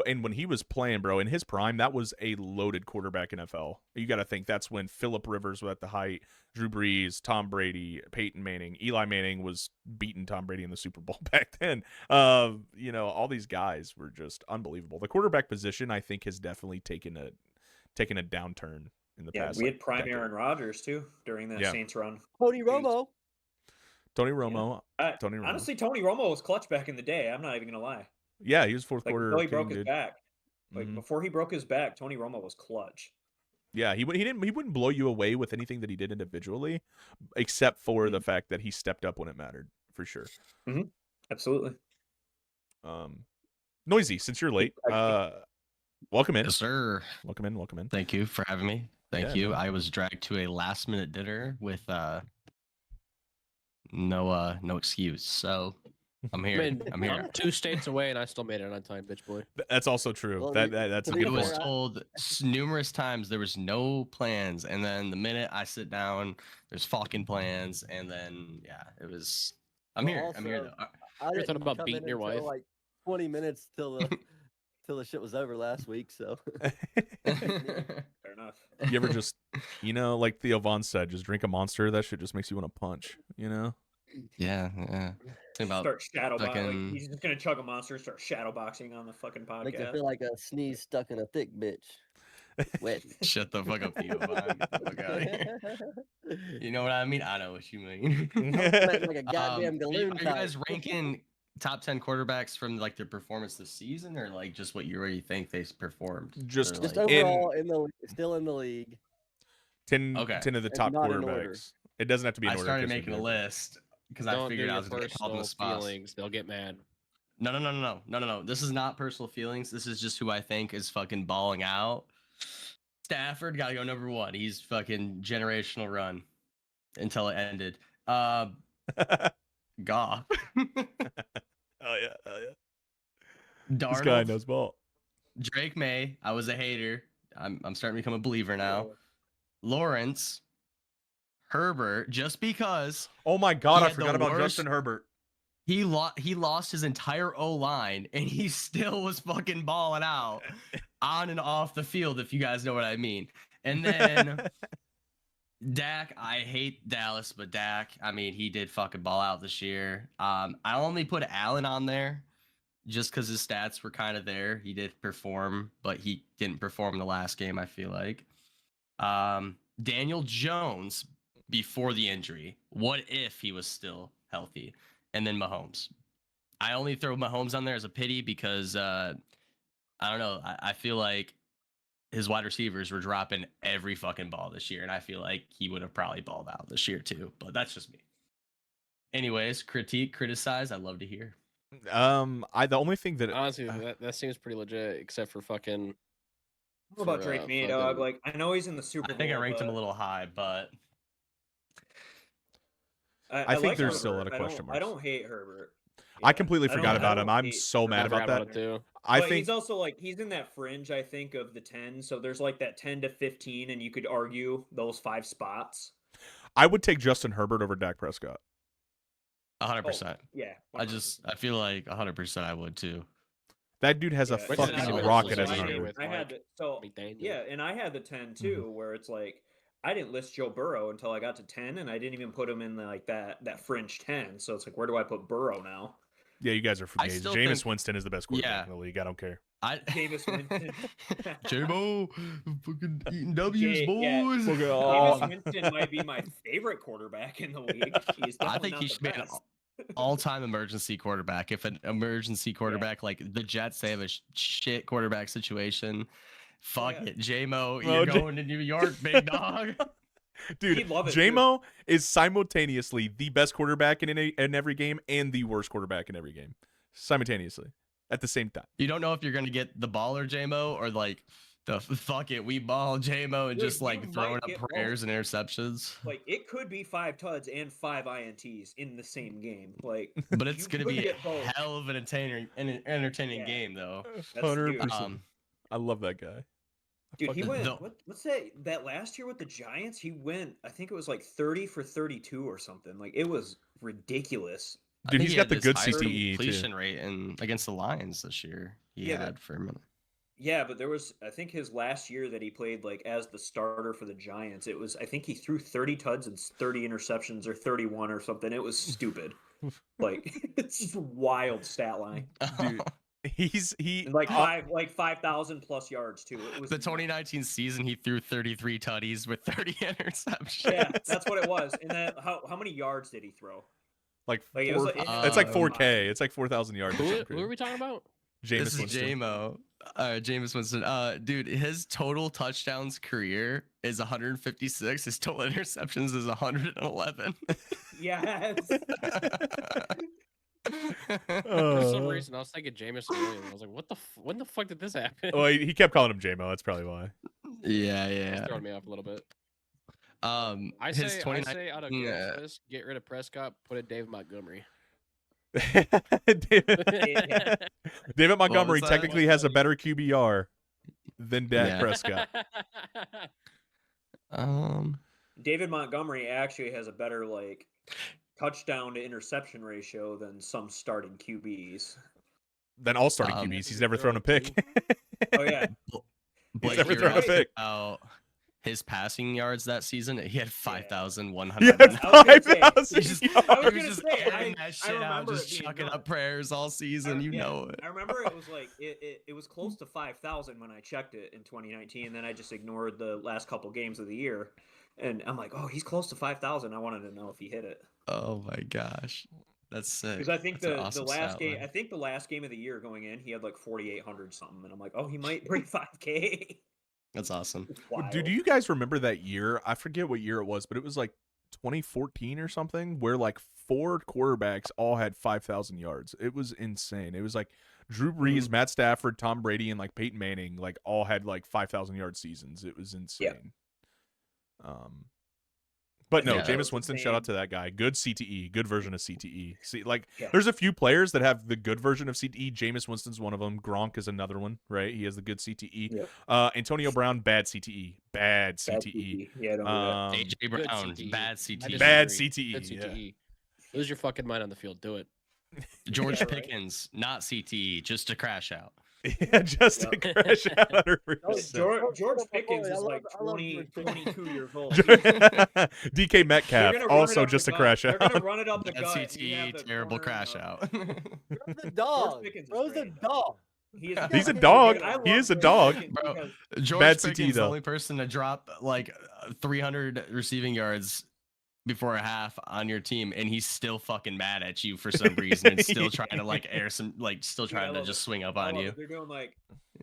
And when he was playing, bro, in his prime, that was a loaded quarterback NFL. You got to think that's when Phillip Rivers was at the height, Drew Brees, Tom Brady, Peyton Manning, Eli Manning was beating Tom Brady in the Super Bowl back then. All these guys were just unbelievable. The quarterback position, I think, has definitely taken a downturn in the Yeah, past. we like, had prime decade. Aaron Rodgers too during that Yeah. Saints run. Tony Romo. Tony Romo. Tony Romo. Honestly, Tony Romo was clutch back in the day. I'm not even gonna lie. Yeah, he was fourth Like quarter until he king, broke his dude. back. Like Mhm. before he broke his back, Tony Romo was clutch. Yeah, he wouldn't blow you away with anything that he did individually, except for the fact that he stepped up when it mattered, for sure. Absolutely. Noisy, since you're late, welcome in. Yes, sir. Welcome in. Thank you for having me. Thank Yeah, you. no. I was dragged to a last minute dinner with no excuse. So I'm here. I'm here. I'm 2 states away and I still made it on time, bitch boy. That's also true. Well, That's a to be good It was point. told numerous times there was no plans, and then the minute I sit down, there's fucking plans, and then yeah, it was. I'm Well, here. I'm here also, though. I You're didn't talking about come beating in your until, wife? like 20 minutes till the shit was over last week. So Fair enough. You ever just, like Theo Vaughn said, just drink a Monster? That shit just makes you want to punch, yeah. Think about Start shadow boxing. fucking- He's just gonna chug a monster, start shadow boxing on the fucking makes it podcast. feel like a sneeze stuck in a thick bitch. Wet. shut the fuck up, Theo. Vaughn. Get the fuck out of here. You know what I mean? I know what you mean. Sweating like a goddamn Are galoon you guys ranking top 10 quarterbacks from like their performance this season, or like just what you already think they performed? Just- Or, Just like- overall still in the league. 10, Okay. 10 of the And top not in order. quarterbacks. It doesn't have to be in I order. started 'cause we making a do. list because I Don't figured do I your was gonna get called in personal the spots. feelings. They'll get mad. No. This is not personal feelings. This is just who I think is fucking balling out. Stafford gotta go number 1. He's fucking generational run until it ended. Goff. Oh yeah. Darnold. This guy knows ball. Drake May. I was a hater. I'm starting to become a believer now. Lawrence. Herbert. Just because Oh my god, He I had the forgot about worst- Justin Herbert. he lost his entire O-line and he still was fucking balling out on and off the field, if you guys know what I mean. And then Dak, I hate Dallas, but Dak, I mean, he did fucking ball out this year. I only put Allen on there just because his stats were kind of there. He did perform, but he didn't perform the last game, I feel like. Daniel Jones before the injury. What if he was still healthy? And then Mahomes. I only throw Mahomes on there as a pity because I don't know. I feel like his wide receivers were dropping every fucking ball this year, and I feel like he would have probably balled out this year too. But that's just me. Anyways, criticize. I love to hear. The only thing that Honestly, that seems pretty legit, except for fucking. What about for, Drake May, fucking- dog? Like I know he's in the Super Bowl. I think I ranked him a but little high, but I think like there's still a Herbert. lot of question I marks. don't hate Herbert. I completely I forgot don't- I about him. don't I'm hate so mad I about forgot that. it too. I But think he's also like he's in that fringe, I think, of the 10. So there's like that 10 to 15, and you could argue those 5 spots. I would take Justin Herbert over Dak Prescott. 100%. Yeah. I feel like 100% I would too. That dude has a Yeah, Wait, fucking that's what rocket this as is an here arm. with I had Mike so McDaniel. yeah, and I had the 10 too, where it's like I didn't list Joe Burrow until I got to 10, and I didn't even put him in like that fringe 10. So it's like, where do I put Burrow now? Yeah, you guys are I fugazi. still Jameis think- Winston is the best quarterback Yeah. in the league. I don't care. Jameis Winston. J-Mo, fucking eating W's, Yeah. boys. Look at Jameis Oh. Winston might be my favorite quarterback in the league. He's I definitely think not he the should be an best. all-time emergency quarterback. If an emergency quarterback like the Jets, they have a shit quarterback situation. Fuck Yeah. it, J-Mo, Oh, you're going to New York, big dog. Dude, He'd love it, too. JMO is simultaneously the best quarterback in every game and the worst quarterback in every game. Simultaneously. At the same time. You don't know if you're gonna get the baller J-Mo or like the fuck it, we ball J-Mo and Dude, just you like might throwing up get both. prayers and interceptions. Like it could be 5 tuds and 5 ints in the same game. Like, But it's you gonna could be a get both. hell of an entertaining Yeah. game though. That's 100%. I love that guy. Dude, he Fucking- went. No. What's that last year with the Giants? He went. I think it was like 30 for 32 or something. Like it was ridiculous. I Dude, think he's he got had the his good highest CTE, too. completion rate against the Lions this year. He Yeah, but- had for a minute. Yeah, but there was. I think his last year that he played like as the starter for the Giants, it was. I think he threw 30 tuds and 30 interceptions or 31 or something. It was stupid. Like it's just a wild stat line. Dude, he And like 5,000 plus yards too. It was The 2019 season, he threw 33 tutties with 30 interceptions. Yeah, that's what it was. And then how many yards did he throw? like, Like, it was four, like- it's like Uh, 4K. It's like 4,000 yards. or Who something. are we talking about? Jameis This is Winston. JMO. Jameis Winston. Dude, his total touchdowns career is 156. His total interceptions is 111. Yes. For some Uh, reason, I was thinking Jameson Williams. I was like, what the? When the fuck did this happen? well, he kept calling him JMO. That's probably why. yeah, It's yeah. throwing me off a little bit. I His say, 29 out of yeah. this, get rid of Prescott, put in Dave Montgomery. David Montgomery that? technically has a better QBR than Dak Yeah. Prescott. David Montgomery actually has a better like touchdown to interception ratio than some starting QBs. Then all starting Um, QBs. He's never thrown a pick. Oh yeah, Blake, never you thrown a asked pick. about his passing yards that season. He had 5,100. He had I was gonna say, 5,000 He's just, yards. I was he was gonna just say, airing I that shit out, remember just it being chucking nuts. up prayers all season. You know it. I remember it was like it was close to 5,000 when I checked it in 2019, and then I just ignored the last couple games of the year, and I'm like, oh, he's close to 5,000. I wanted to know if he hit it Oh my gosh, that's sick. because I think That's an the awesome last stat game, line. I think the last game of the year going in, he had like 4,800 something, and I'm like, oh, he might break 5K. That's awesome. Dude, do you guys remember that year? I forget what year it was, but it was like 2014 or something, where like 4 quarterbacks all had 5,000 yards. It was insane. It was like Drew Brees, Matt Stafford, Tom Brady, and like Peyton Manning, like all had like 5,000 yard seasons. It was insane. But no, Yeah. Jameis Winston, shout out to that guy. Good CTE, good version of CTE. See, like, Yeah. there's a few players that have the good version of CTE. Jameis Winston's one of them. Gronk is another one, right? He has the good CTE. Yep. Antonio Brown, bad CTE. Bad CTE. Yeah, don't do that. AJ Good Brown, CTE. bad I CTE. Bad disagree. CTE, Good yeah. CTE. Lose your fucking mind on the field. Do it. George Yeah, right. Pickens, not CTE, just to crash out. Yeah, just to crash out 100%. George Pickens is like I love 20, George Pickens. 22 years old. DK They're Metcalf, gonna run it also up just the to gut. crash They're out. gonna run it up the Bad gut. and you have CTE, the terrible corner crash of- out. Throw the dog. Pickens is Throw the great, though. dog. He is He's a Yeah, dog. Dude, I He love is a George dog. Pickens Bro. because- George Bad Pickens, CTE, the though. only person to drop like 300 receiving yards before a half on your team, and he's still fucking mad at you for some reason, and still trying to like air some, like still Dude, I trying to love just it. swing up I on love you. it. They're doing like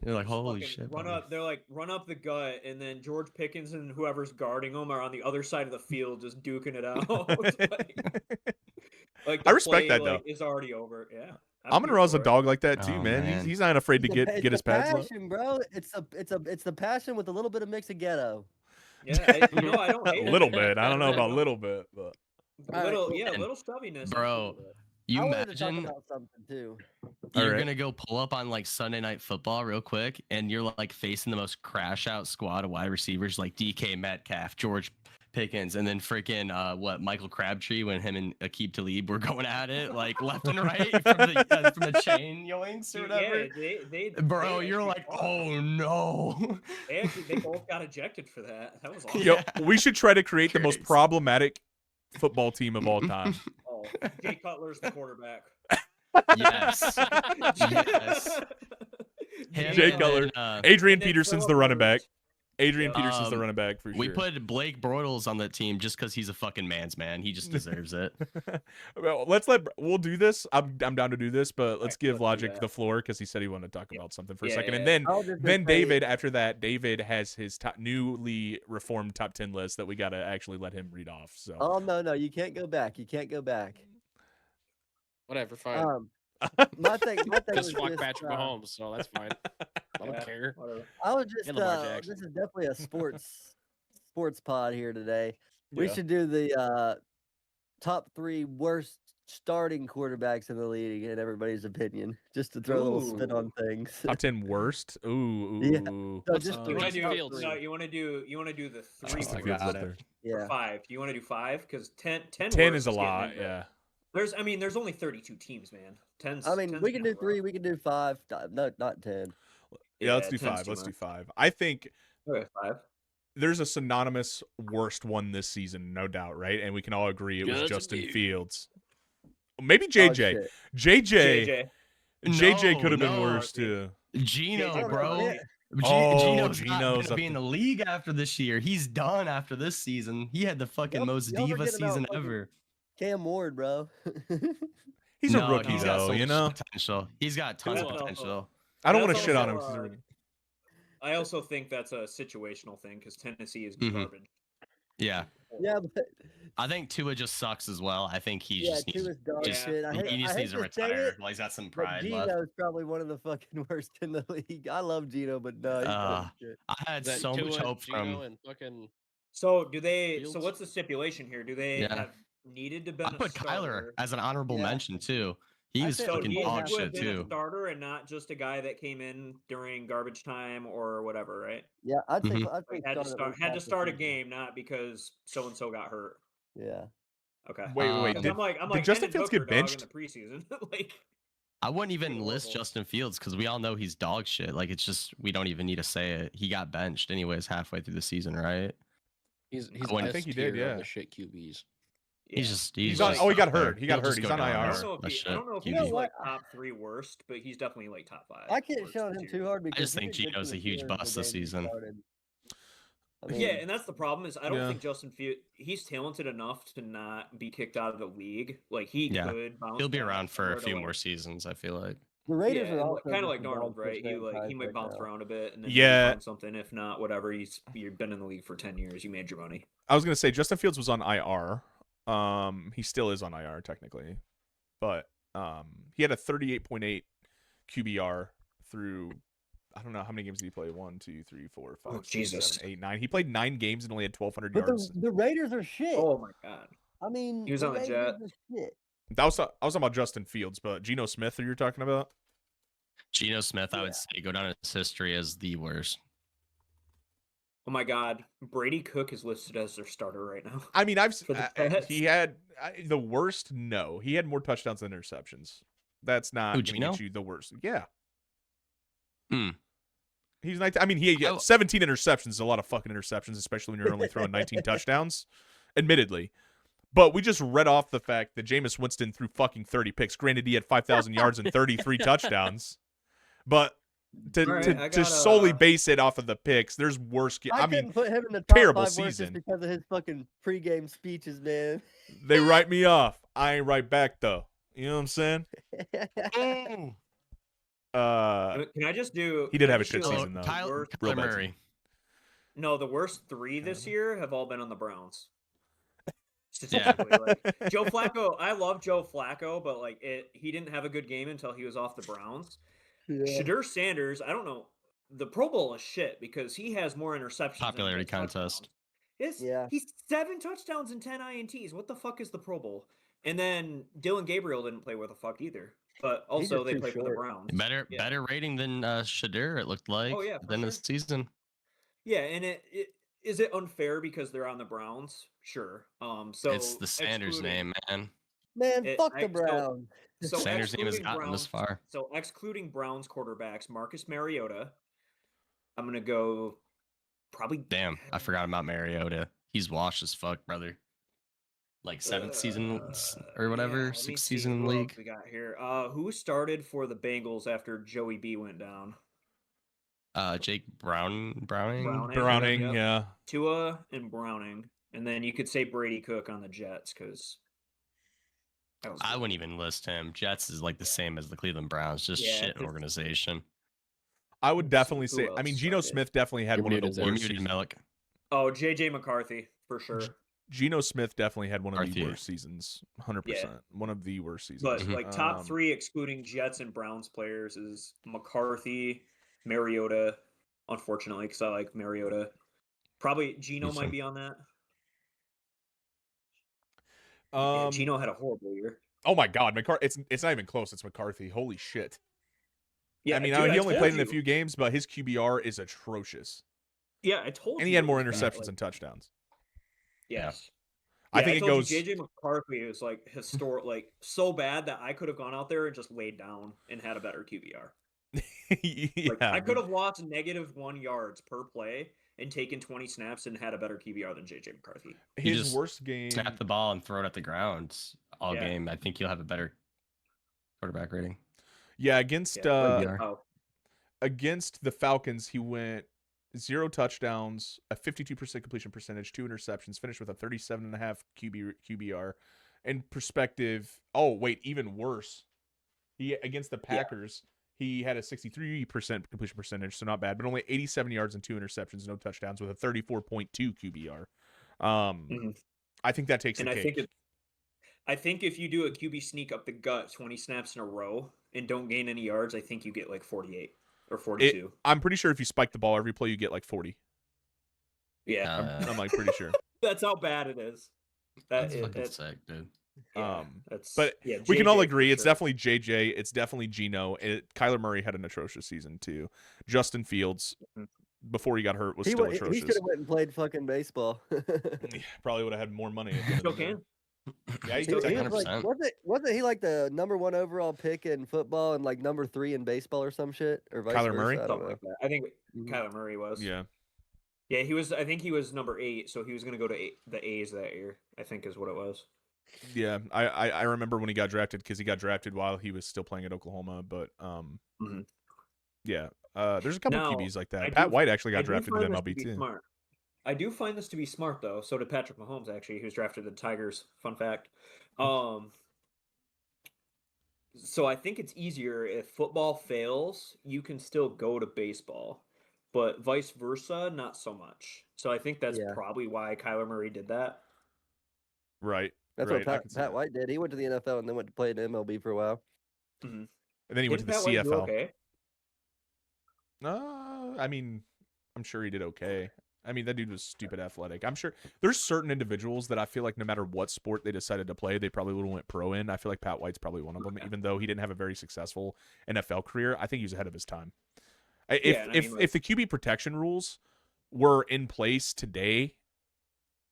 You're like, just holy fucking shit. run buddy." up. They're like run up the gut, and then George Pickens and whoever's guarding them are on the other side of the field, just duking it out. like I the respect play, that, like, though. is already over. Yeah, Amon Ra's a for it. dog like that too, Oh, man. man. He's not afraid to It's get the his pads up. passion, bro. It's the passion with a little bit of mix of ghetto. Yeah, I don't hate A it. little bit. I don't know about little bit, but All right, cool. Yeah, And- little stubbornness. Bro, you I wanted to talk imagine about something too. you're Alright. gonna go pull up on like Sunday Night Football real quick, and you're like facing the most crash out squad of wide receivers like DK Metcalf, George Pickens, and then freaking Michael Crabtree when him and Aqib Talib were going at it like left and right from the chain yoinks or whatever. they Bro, they you're actually like, fought. oh no. They both got ejected for that. That was awesome. yo, Yeah. we should try to create the most Crazy. problematic football team of all time. Oh, Jay Cutler's the quarterback. Yes. Yes. Him Jay and Cutler. then, Adrian And then Peterson's the Phillip running back. Rivers. Adrian Yeah. Peterson's the running back for sure. we put Blake Bortles on that team just because he's a fucking man's man. He just deserves it. Well, we'll do this. I'm down to do this, but let's Right, give let's do Logic that. the floor because he said he wanted to talk about something for a Yeah, second, yeah, and yeah. then I'll just then say- David. After that, David has his newly reformed top 10 list that we gotta actually let him read off. So Oh no, you can't go back. You can't go back. Whatever, fine. My thing was Just walk just, Patrick Mahomes, so that's fine. I don't Yeah, care. whatever. I was just And Lamar Jackson. this is definitely a sports pod here today. We Yeah. should do the top 3 worst starting quarterbacks in the league in everybody's opinion, just to throw a little spin Ooh. on things. top 10 worst. Ooh. Yeah. ooh. So What's just up? to You want rank to top do Fields. three. no, you want to do the three Justin my Fields God. up there. Yeah. or 5. Do you want to do 5? Because 10 10 worst is a getting lot. into- Yeah. There's only 32 teams, man. 10's, I mean, 10's we can do kinda 3, rough. we can do 5. No, not 10. Yeah. Let's do 10's 5. too Let's do much. 5. I think Okay, 5. there's a synonymous worst one this season, no doubt, right? And we can all agree it was Justin Justin Fields. Fields. Maybe Oh, JJ. shit. JJ. JJ No, could have been no. worse too. Gino, JJ, bro. yeah. Oh, Gino's Gino's not up gonna be in the league after this year. He's done after this season. He had the fucking Y'all- most y'all diva forgetting about season fucking- ever. Cam Ward, bro. He's a No, rookie he's got though, so you much know. potential. He's got tons of Tua also- potential. I don't want to That's shit on him also, 'cause he's a rookie. I also think that's a situational thing because Tennessee is Mhm. garbage. Yeah, Yeah, but I think Tua just sucks as well. I think he yeah, just needs, Tua's dog Yeah. shit. I he just hate needs to to say retire it, while he's got some but pride left. Gino's probably one of the fucking worst in the league. I love Gino, but no, he's Uh, dog shit. I had Is that so much Tua, hope Gino, from. and fucking So do they? So Fields? what's the stipulation here? Do they Yeah. have needed to I been a put Kyler starter? as an honorable Yeah. mention too. He I was said So fucking he dog have would have shit been a too. starter and not just a guy that came in during garbage time or whatever, right? Yeah, I'd say Mhm. I'd say Like had to start at start least had to half the start a season. game, not because so and so got hurt. Yeah. Okay. Wait. Um, I'm Did like Justin Hendon Fields Hooker, get dog, in benched? the preseason? Like I wouldn't even Pretty list horrible. Justin Fields because we all know he's dog shit. Like it's just we don't even need to say it. He got benched anyways halfway through the season, right? he's wouldn't- S I think he tier did, of yeah. the shit QBs. He's yeah. just He's he's on. just Oh, he got up there. hurt. He got He'll hurt. just He's go on down IR. I as don't know if a he, I shit don't know if You know he's QB. like what? top 3 worst, but he's definitely like top 5. I can't worst shout him tier. too hard because just he think did good Gino's for a the huge Steelers bust the this game he season. started. I mean, Yeah, and that's the problem is I don't Yeah. think Justin Fields he's talented enough to not be kicked out of the league. Like he Yeah. could bounce. He'll be back around for a similar to, few like- more seasons. I feel like. the Raiders Yeah, are also kind of just like a dog Darnold, right? shit He like he franchise might right bounce now. around a bit and then Yeah. maybe find something. If not, whatever. You've been in the league for 10 years. You made your money. I was gonna say Justin Fields was on IR. He still is on IR technically, but he had a 38.8 QBR through. I don't know how many games did he play. 1, 2, 3, 4, 5, Oh, 6, Jesus. 7, 8, 9. He played 9 games and only had 1,200 But yards. the Raiders are shit. Oh my god. I mean, He was on the Raiders Jets. are shit. I was talking about Justin Fields, but Geno Smith, who you're talking about? Geno Smith, I Yeah. would say, go down in his history as the worst. Oh my god. Brady Cook is listed as their starter right now. I mean, For the Jets? he had the worst. No, he had more touchdowns than interceptions. That's not Who, gonna Geno? get you the worst. Yeah. Hmm. He's 19. I mean, he I had w- 17 interceptions. Is a lot of fucking interceptions, especially when you're only throwing 19 touchdowns. Admittedly, but we just read off the fact that Jameis Winston threw fucking 30 picks. Granted, he had 5,000 yards and 33 touchdowns, but to All right, to, I to got, solely base it off of the picks, there's worse. I I couldn't mean, put him in the top terrible 5 worst season. just because of his fucking pregame speeches, man. they write me off. I ain't right back though. You know what I'm saying? Can I just do? he did can I have a just shit do, like, season, though. worst- Real Kyler bad Murray. No, the worst 3 this year have all been on the Browns. Yeah. Statistically, like Joe Flacco, I love Joe Flacco, but like he didn't have a good game until he was off the Browns. Yeah. Shadur Sanders, I don't know. The Pro Bowl is shit because he has more interceptions. than he Popularity has touchdowns. contest. Yeah. He's 7 touchdowns and 10 INTs. What the fuck is the Pro Bowl? And then Dylan Gabriel didn't play worth a fuck either. But also just they too play for the short. Browns. Better Yeah. better rating than Shadur, it looked like. Oh, yeah, for than sure. this season. Yeah, and is it unfair because they're on the Browns? Sure. So It's the Sanders excluding- name, man. Man, It- fuck I- the so- Browns. So Sanders' name has excluding gotten this Browns- far. So excluding Browns quarterbacks, Marcus Mariota, I'm gonna go probably. Damn, I forgot about Mariota. He's washed as fuck, brother. Like 7th season or whatever, yeah, let me 6th see season in the who else league. we got here. Who started for the Bengals after Joey B went down? Jake Browning. Browning, Yep. yeah. Tua and Browning, and then you could say Brady Cook on the Jets because I wouldn't even list him. Jets is like the same as the Cleveland Browns, just Yeah, shit it's- organization. I would definitely Who say. I else mean, Geno started? Smith definitely had You're one of the muted, Zach. You're worst. muted, seasons. Malik. Oh, JJ McCarthy for sure. Geno Smith definitely had one of the McCarthy. worst seasons. 100%. One of the worst seasons. But Mhm. like top Um, 3 excluding Jets and Browns players is McCarthy, Mariota, unfortunately, because I like Mariota. Probably Gino Decent. might be on that. Yeah, Um, Gino had a horrible year. oh my God, it's not even close. It's McCarthy. Holy shit. Yeah, I mean, dude, he I only told played in a you. few games, but his QBR is atrocious, Yeah, I told you. and he had it more was bad, interceptions like- than touchdowns. Yes. I Yeah, think it told you goes. JJ McCarthy is like historic, like so bad that I could have gone out there and just laid down and had a better QBR. yeah, Like I could have lost -1 yards per play and taken 20 snaps and had a better QBR than JJ McCarthy. You His just worst game. Snap the ball and throw it at the ground all Yeah. game. I think you'll have a better quarterback rating. Yeah, against Yeah. Oh, against the Falcons, he went 0 touchdowns, a 52% completion percentage, 2 interceptions, finished with a 37.5 QBR, in perspective, oh wait, even worse. He against the Yeah. Packers, he had a 63% completion percentage, so not bad, but only 87 yards and 2 interceptions, no touchdowns, with a 34.2 QBR. Mhm. I think that takes And the I cake. think if you do a QB sneak up the gut 20 snaps in a row and don't gain any yards, I think you get like 48 or 42. I'm pretty sure if you spike the ball every play, you get like 40. Yeah, I'm like pretty sure. that's how bad it is. That's fucking sick, dude. Yeah, that's But yeah, we can all JJ for agree it's sure. definitely JJ. It's definitely Geno. Kyler Murray had an atrocious season too. Justin Fields, Mhm. before he got hurt, was He still should atrocious. have went and played fucking baseball. Probably would have had more money. At the end Still of the day. can. Yeah, he Still can. He was like, 100%. wasn't he like the #1 overall pick in football and like #3 in baseball or some shit, or vice Kyler versa? Murray? I don't Something know. like that. I think Mhm. Kyler Murray was. Yeah. Yeah, he was. I think he was number 8, so he was going to go to the A's that year. I think is what it was. Yeah, I remember when he got drafted because he got drafted while he was still playing at Oklahoma. But Mhm. yeah, there's a couple Now, QBs like I that. Pat do- White actually I got do drafted find in this to MLB be too. smart. I do find this to be smart though. So did Patrick Mahomes actually, who's drafted the Tigers. Fun fact. So I think it's easier if football fails, you can still go to baseball, but vice versa, not so much. So I think that's Yeah. probably why Kyler Murray did that. Right. That's right. what I Pat, can see Pat that. White did. He went to the NFL and then went to play in the MLB for a while. And then he went to the Didn't Pat White do CFL. okay? I mean, I'm sure he did okay. I mean, that dude was stupid athletic. I'm sure there's certain individuals that I feel like no matter what sport they decided to play, they probably would have went pro in. I feel like Pat White's probably one of them, even though he didn't have a very successful NFL career. I think he was ahead of his time. If Yeah, and I mean, like- if the QB protection rules were in place today,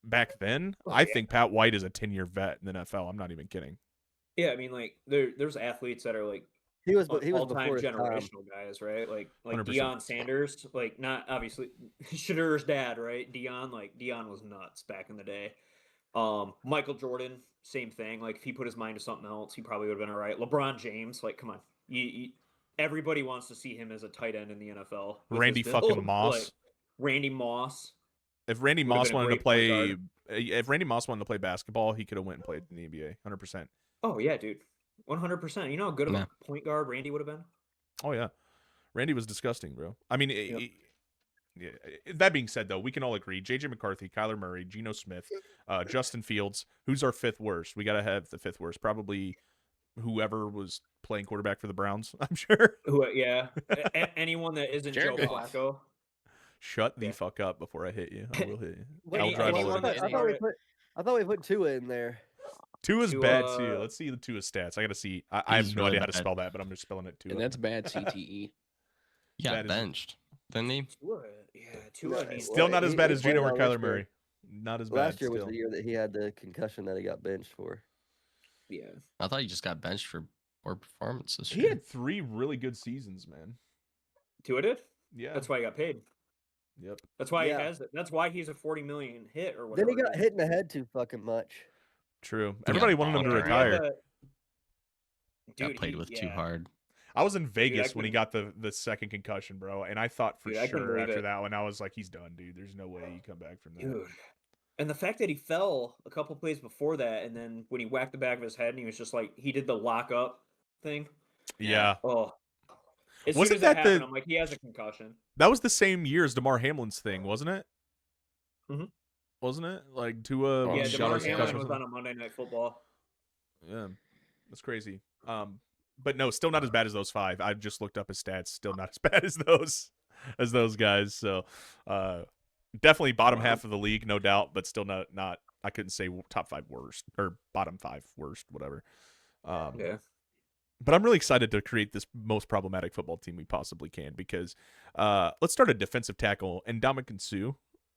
back then, Oh, I yeah. think Pat White is a 10-year vet in the NFL. I'm not even kidding. Yeah, I mean, like there's athletes that are like He was all-time before his time. generational guys, right? Like 100%. Deion Sanders, like not obviously Shadur's dad, right? Deion was nuts back in the day. Michael Jordan, same thing. Like if he put his mind to something else, he probably would have been all right. LeBron James, like come on, everybody wants to see him as a tight end in the NFL. with Randy his fucking build. Moss. Like, Randy Moss. If Randy Would've Moss been a wanted to great point play, if Randy Moss wanted to play basketball, he could have went and played in the NBA. 100%. Oh yeah, dude, 100%. You know how good of a point guard Randy would have been. Oh yeah, Randy was disgusting, bro. I mean, Yep. yeah. That being said, though, we can all agree: JJ McCarthy, Kyler Murray, Geno Smith, Justin Fields. Who's our fifth worst? We gotta have the fifth worst. Probably whoever was playing quarterback for the Browns. I'm sure. Yeah, anyone that isn't Joe Jared Goff. Flacco. Shut the Yeah. fuck up before I hit you. I will hit you. Wait, I'll Any- drive all anyone over. that- I thought we put Tua in there. Tua's bad too. Tua- Let's see the Tua stats. I gotta see. I have He's no really idea how to bad. spell that, but I'm just spelling it Tua. And that's bad CTE. He got That is- benched, didn't he? Tua, yeah, Tua. No, needs- Still Well, not as he- bad he as Geno or played all this Kyler year. Murray. Not as bad. Last year was still. the year that he had the concussion that he got benched for. Yeah, I thought he just got benched for poor performance this He year. had 3 really good seasons, man. Tua did. Yeah. That's why he got paid. Yep. That's why Yeah. he has it. That's why he's a 40 million hit or Then whatever. he got it is. hit in the head too fucking much. True. got Everybody wanted him to balled out. retire. Got Dude, played with too yeah. hard. I was in I Vegas when he couldn't- got the second concussion, bro, and I thought for Dude, I couldn't sure believe after it. that one, I was like, he's done, dude. There's no way you come back from that. Dude. And the fact that he fell a couple plays before that, and then when he whacked the back of his head, and he was just like, he did the lock up thing. Yeah. Oh. As Wasn't soon as that that happened, the- I'm like, he has a concussion. That was the same year as DeMar Hamlin's thing, wasn't it? Mhm. Wasn't it? Like Tua Oh, Yeah, shot DeMar his yeah. concussion Hamlin or was something? on a Monday Night Football. Yeah. That's crazy. But no, still not as bad as those 5. I just looked up his stats. Still not as bad as those guys. So, definitely bottom half of the league, no doubt, but still not. I couldn't say top 5 worst or bottom 5 worst, whatever. Yeah. But I'm really excited to create this most problematic football team we possibly can because let's start a defensive tackle. And Ndamukong Suh,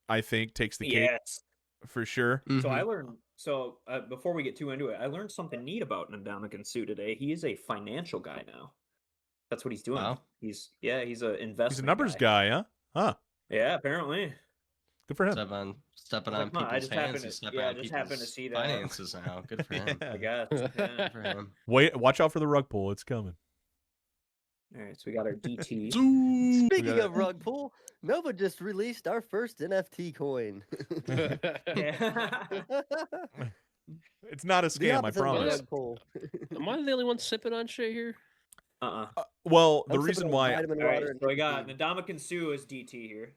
I think, takes the cake Yes. for sure. So I Mhm. learned. So before we get too into it, I learned something neat about Ndamukong Suh today. He is a financial guy now. That's what he's doing. Wow. He's an investment. He's a numbers guy, huh? Huh. Yeah, apparently. Good for him. Stepping I on was like, "Huh, I people's just happened hands to- and stepping yeah, I on just happened to people's see that." finances now. Good for him. I guess. Good Yeah. for him. Wait, watch out for the rug pull. It's coming. All right, so we got our DT. Speaking got of rug pull, Nova just released our first NFT coin. Yeah. It's not a The scam, I opposite of a promise. Doug Poll. Am I the only one sipping on shit here? Well, the I'm sipping reason on why, vitamin All right, water and so I got nicotine. Ndamukong Suh as DT here.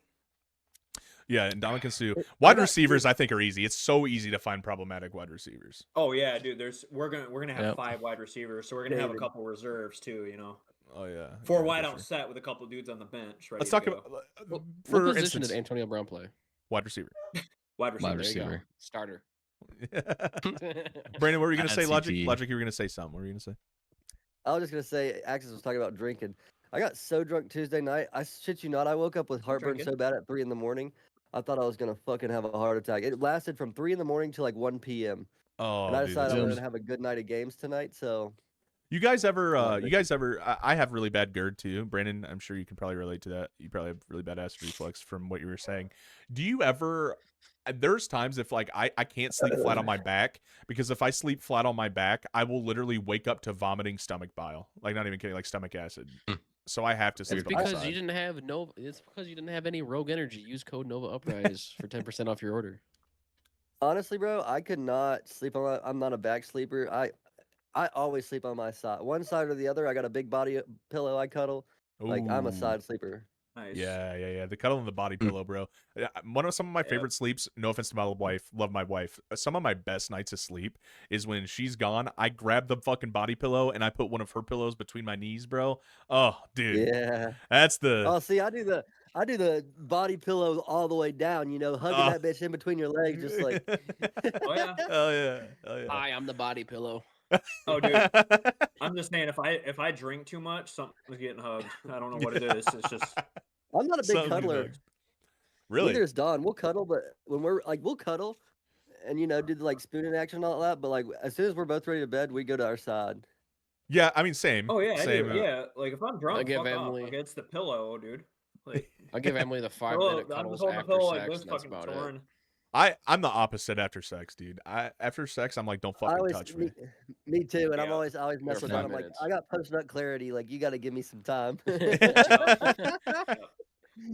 yeah, and Dominican Sue, I wide got receivers, I think are easy. It's so easy to find problematic wide receivers. Oh yeah, dude. We're gonna have Yep. 5 wide receivers, so we're gonna have a David. couple reserves too. You know, Oh yeah, 4 yeah, for wide out sure. set with a couple dudes on the bench ready Let's to talk go. about What for position instance, did Antonio Brown play? wide receiver. Wide receiver. Wide There you go. receiver. Starter. Brandon, what were you gonna At say? Logic, CT. Logic, you were gonna say something. What were you gonna say? I was just gonna say, Axis was talking about drinking. I got so drunk Tuesday night. I shit you not. I woke up with heartburn drinking? so bad at 3 in the morning. I thought I was gonna fucking have a heart attack. It lasted from 3 in the morning to like 1 p.m. Oh, And I dude, decided that's I wanted worse. to have a good night of games tonight. So You guys ever? Come on, You Vic. guys ever? I have really bad GERD too, Brandon. I'm sure you can probably relate to that. You probably have really bad acid reflux from what you were saying. Do you ever? There's times if like I can't sleep flat on my back because if I sleep flat on my back, I will literally wake up to vomiting stomach bile. Like not even kidding, like stomach acid. So I have to It's sleep on the because side. you didn't have It's because you didn't have any Rogue Energy. Use code Nova Uprise for 10% off your order. honestly, bro, I could not sleep on. I'm not a back sleeper. I always sleep on my side, one side or the other. I got a big body pillow I cuddle. Like I'm a Ooh. side sleeper. Nice. Yeah. The cuddle in the body pillow, bro. One of some of my Yep. favorite sleeps. No offense to my wife, love my wife. Some of my best nights of sleep is when she's gone. I grab the fucking body pillow and I put one of her pillows between my knees, bro. Oh, dude, Yeah. that's the. Oh, see, I do the body pillow all the way down. You know, hugging Oh. that bitch in between your legs, just like. Oh yeah. Oh yeah. Oh yeah. Hi, I'm the body pillow. Oh dude. I'm just saying, if I drink too much, something's getting hugged. I don't know what it is. It's just I'm not a big Something's getting cuddler. hugged. Really? Neither is Don. We'll cuddle, but when we're like, we'll cuddle, and you know, do the like spooning action and all that. But like, as soon as we're both ready to bed, we go to our side. Yeah, I mean, same. oh yeah, I same. do. Yeah, like if I'm drunk, give fuck off. Emily- Like it's the pillow, dude. Like I'll give Emily the 5 pillow, minute I'm cuddles just holding the after pillow like sex, this, and that's fucking about it. torn. I'm the opposite after sex, dude. After sex, I'm like, don't I fucking always, touch me. me too, and I'm Yeah. always mess You're with 5 Don. I'm like, minutes. I got post nut clarity. Like, you got to give me some time.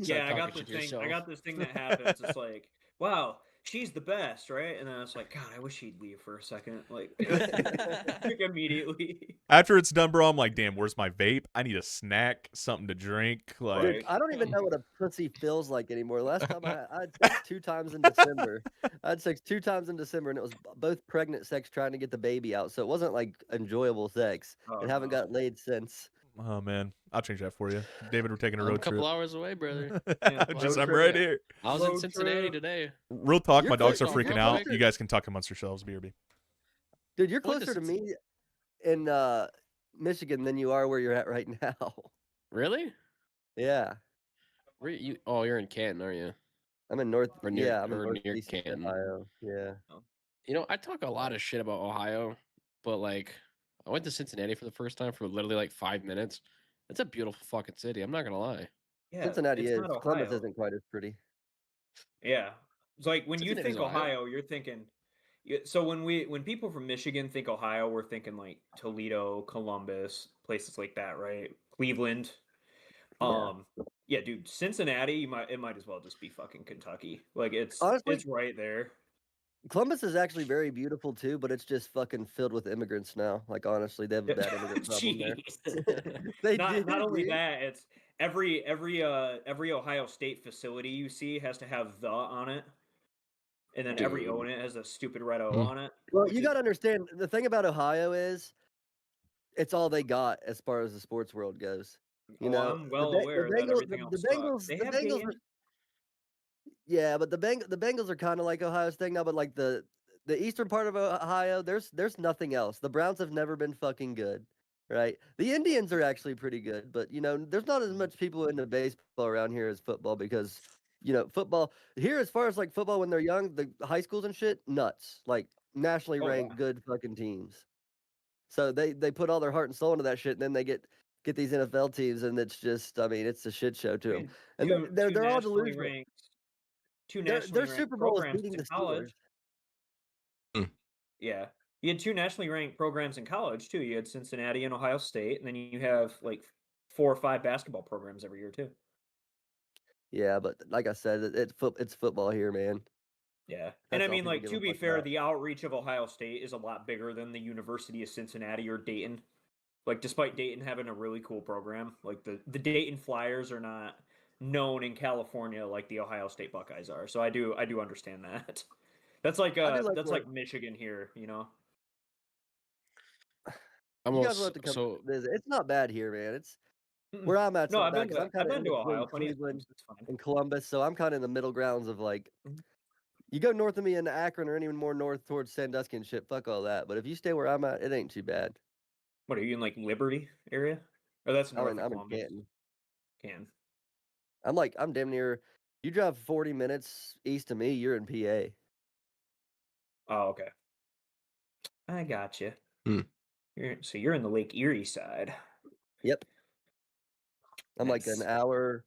Yeah, I got talking this shit to thing. I yourself. got this thing that happens. It's like, wow, she's the best, right? And then it's like, God, I wish she'd leave for a second. Like, like immediately. After it's done, bro, I'm like, damn, where's my vape? I need a snack, something to drink. Like, Dude, Right. I don't even know what a pussy feels like anymore. Last time I had sex 2 times in December. I had sex 2 times in December, and it was both pregnant sex trying to get the baby out. So it wasn't like enjoyable sex. Oh, And haven't no. got laid since. oh man, I'll change that for you, David. We're taking a I'm a road couple trip. hours away, brother. Yeah, Just, road I'm trip, right yeah. here. I was in Road Cincinnati trip. today. Real talk, You're my dogs are close, freaking real out. quick. You guys can talk amongst yourselves, BRB. Dude, you're I went to closer to me in Michigan than you are where you're at right now. Really? Yeah. Where you? Oh, you're in Canton, aren't you? I'm in North. Or near- yeah, I'm in or near Northeast Canton. Ohio. Yeah. You know, I talk a lot of shit about Ohio, but like, I went to Cincinnati for the first time for literally like 5 minutes. It's a beautiful fucking city. I'm not gonna lie. Yeah, Cincinnati it's is. not Columbus Ohio. isn't quite as pretty. Yeah, it's like when you Cincinnati's think Ohio. Ohio, you're thinking. So when people from Michigan think Ohio, we're thinking like Toledo, Columbus, places like that, right? Cleveland. Yeah. Yeah, dude, Cincinnati, it might as well just be fucking Kentucky. Like Honestly- it's right there. Columbus is actually very beautiful too, but it's just fucking filled with immigrants now. Like honestly, they have a bad immigrant problem there. Jeez. They not do, not only dude. that, it's every Ohio State facility you see has to have the on it. And then every O in it has a stupid red O Hmm. on it. Well, which you is- got to understand the thing about Ohio is it's all they got as far as the sports world goes. You Oh, know, I'm well the aware that Bengals, everything the else sucks. Bengals, They the have Bengals, Dayton. yeah, but the Bengals are kind of like Ohio's thing now. But like the eastern part of Ohio, there's nothing else. The Browns have never been fucking good, right? The Indians are actually pretty good, but you know, there's not as much people into baseball around here as football because you know football here as far as like football when they're young, the high schools and shit, nuts, like nationally Oh, yeah. ranked good fucking teams. So they put all their heart and soul into that shit, and then they get these NFL teams, and it's just, I mean, it's a shit show to I them. mean, And two they're all nationally delusional. ranked. Two Their nationally ranked Super Bowl is programs beating in the college. Steelers. Yeah, you had 2 nationally ranked programs in college too. You had Cincinnati and Ohio State, and then you have like 4 or 5 basketball programs every year too. Yeah, but like I said, it's football here, man. Yeah, and That's I all mean, people like give to a be fuck fair, about. the outreach of Ohio State is a lot bigger than the University of Cincinnati or Dayton. Like, despite Dayton having a really cool program, like the Dayton Flyers are not known in California like the Ohio State Buckeyes are. So I do understand that. That's like I do like that's where like Michigan here, you know. you guys will Almost have to come so. visit. It's not bad here, man. It's Mm-mm. where I'm at's No, not bad because I'm I've kind of been in to Ohio between plenty of Cleveland times. It's fine. and Columbus, so I'm kind of in the middle grounds of like, Mhm. you go north of me into Akron or any more north towards Sandusky and shit. Fuck all that. But if you stay where I'm at, it ain't too bad. What are you in, like Liberty area? Or that's north of I'm in Columbus. Canton. Can. I'm damn near. You drive 40 minutes east of me, you're in PA. Oh, okay. I got you. Hmm. So you're in the Lake Erie side. Yep. I'm like Nice. an hour,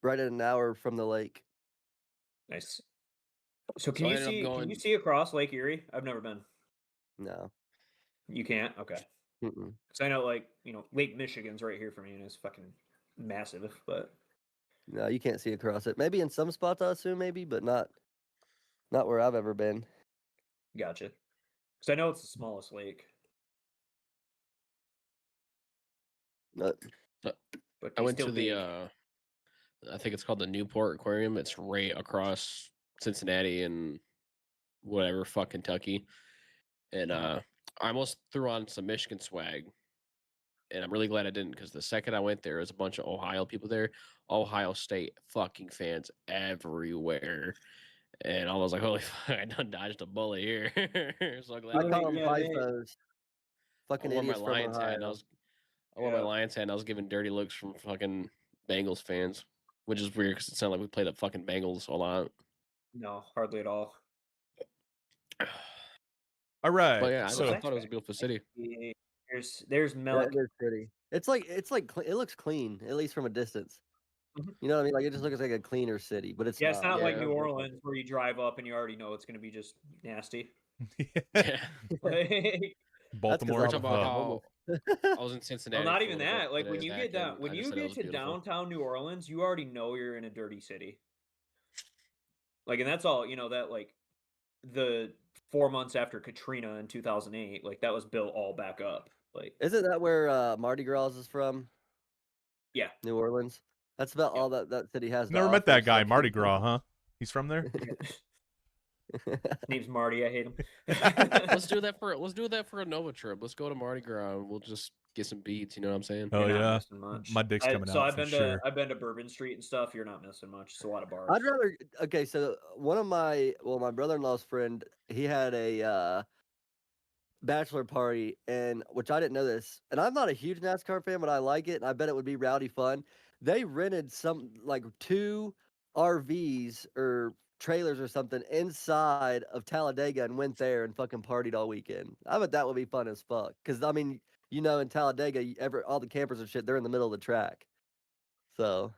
right at an hour from the lake. Nice. So So can I you ended up see going. across Lake Erie? I've never been. No. You can't? Okay. Mm-mm. Because I know, like, Lake Michigan's right here for me, and it's fucking massive. But No, you can't see across it. Maybe in some spots, I assume, maybe, but not where I've ever been. gotcha. Because I know it's the smallest lake. But But I you went still to the. dig. I think it's called the Newport Aquarium. It's right across Cincinnati and whatever fuck Kentucky, and I almost threw on some Michigan swag, and I'm really glad I didn't because the second I went there, there was a bunch of Ohio people there, Ohio State fucking fans everywhere, and I was like, holy fuck, I done dodged a bullet here. So glad I I call them yeah, FIFOs. I Fucking wore my idiots from Lions hat, and Ohio. I wore my Yeah. Lions hat, and I was giving dirty looks from fucking Bengals fans, which is weird because it sounded like we played the fucking Bengals a lot. No, hardly at all. All right. But yeah, I So thought it was a beautiful city. There's Yeah, Melk. it is pretty. It's like it looks clean, at least from a distance. Mhm. You know what I mean? Like it just looks like a cleaner city, but it's Yeah, it's not like Yeah. New Orleans where you drive up and you already know it's going to be just nasty. Yeah. Like, That's 'cause We Baltimore. were all talking the about fucking how homeless. I was in Cincinnati. well, not for a even little bit that. Like today when you with get down, Zach, when and I you just said it get was to beautiful. downtown New Orleans, you already know you're in a dirty city. Like, and that's all that like the 4 months after Katrina in 2008, like that was built all back up. Like, Isn't that where Mardi Gras is from? yeah, New Orleans. That's about Yeah. all that city has. to Never met offer, that so guy, it's Mardi pretty Gras, huh? He's from there. cool. his name's Marty. I hate him. Let's do that for a Nova trip. Let's go to Mardi Gras. And we'll just get some beats. You know what I'm saying? Oh You're not yeah, missing much. my dick's coming So out I've for been sure. I've been to Bourbon Street and stuff. You're not missing much. It's a lot of bars. I'd rather. Okay, so one of my brother-in-law's friend, he had a bachelor party, and which I didn't know this, and I'm not a huge NASCAR fan, but I like it, and I bet it would be rowdy fun. They rented some like 2 RVs or trailers or something inside of Talladega and went there and fucking partied all weekend. I bet that would be fun as fuck. Cause I mean, in Talladega, all the campers and shit, they're in the middle of the track. So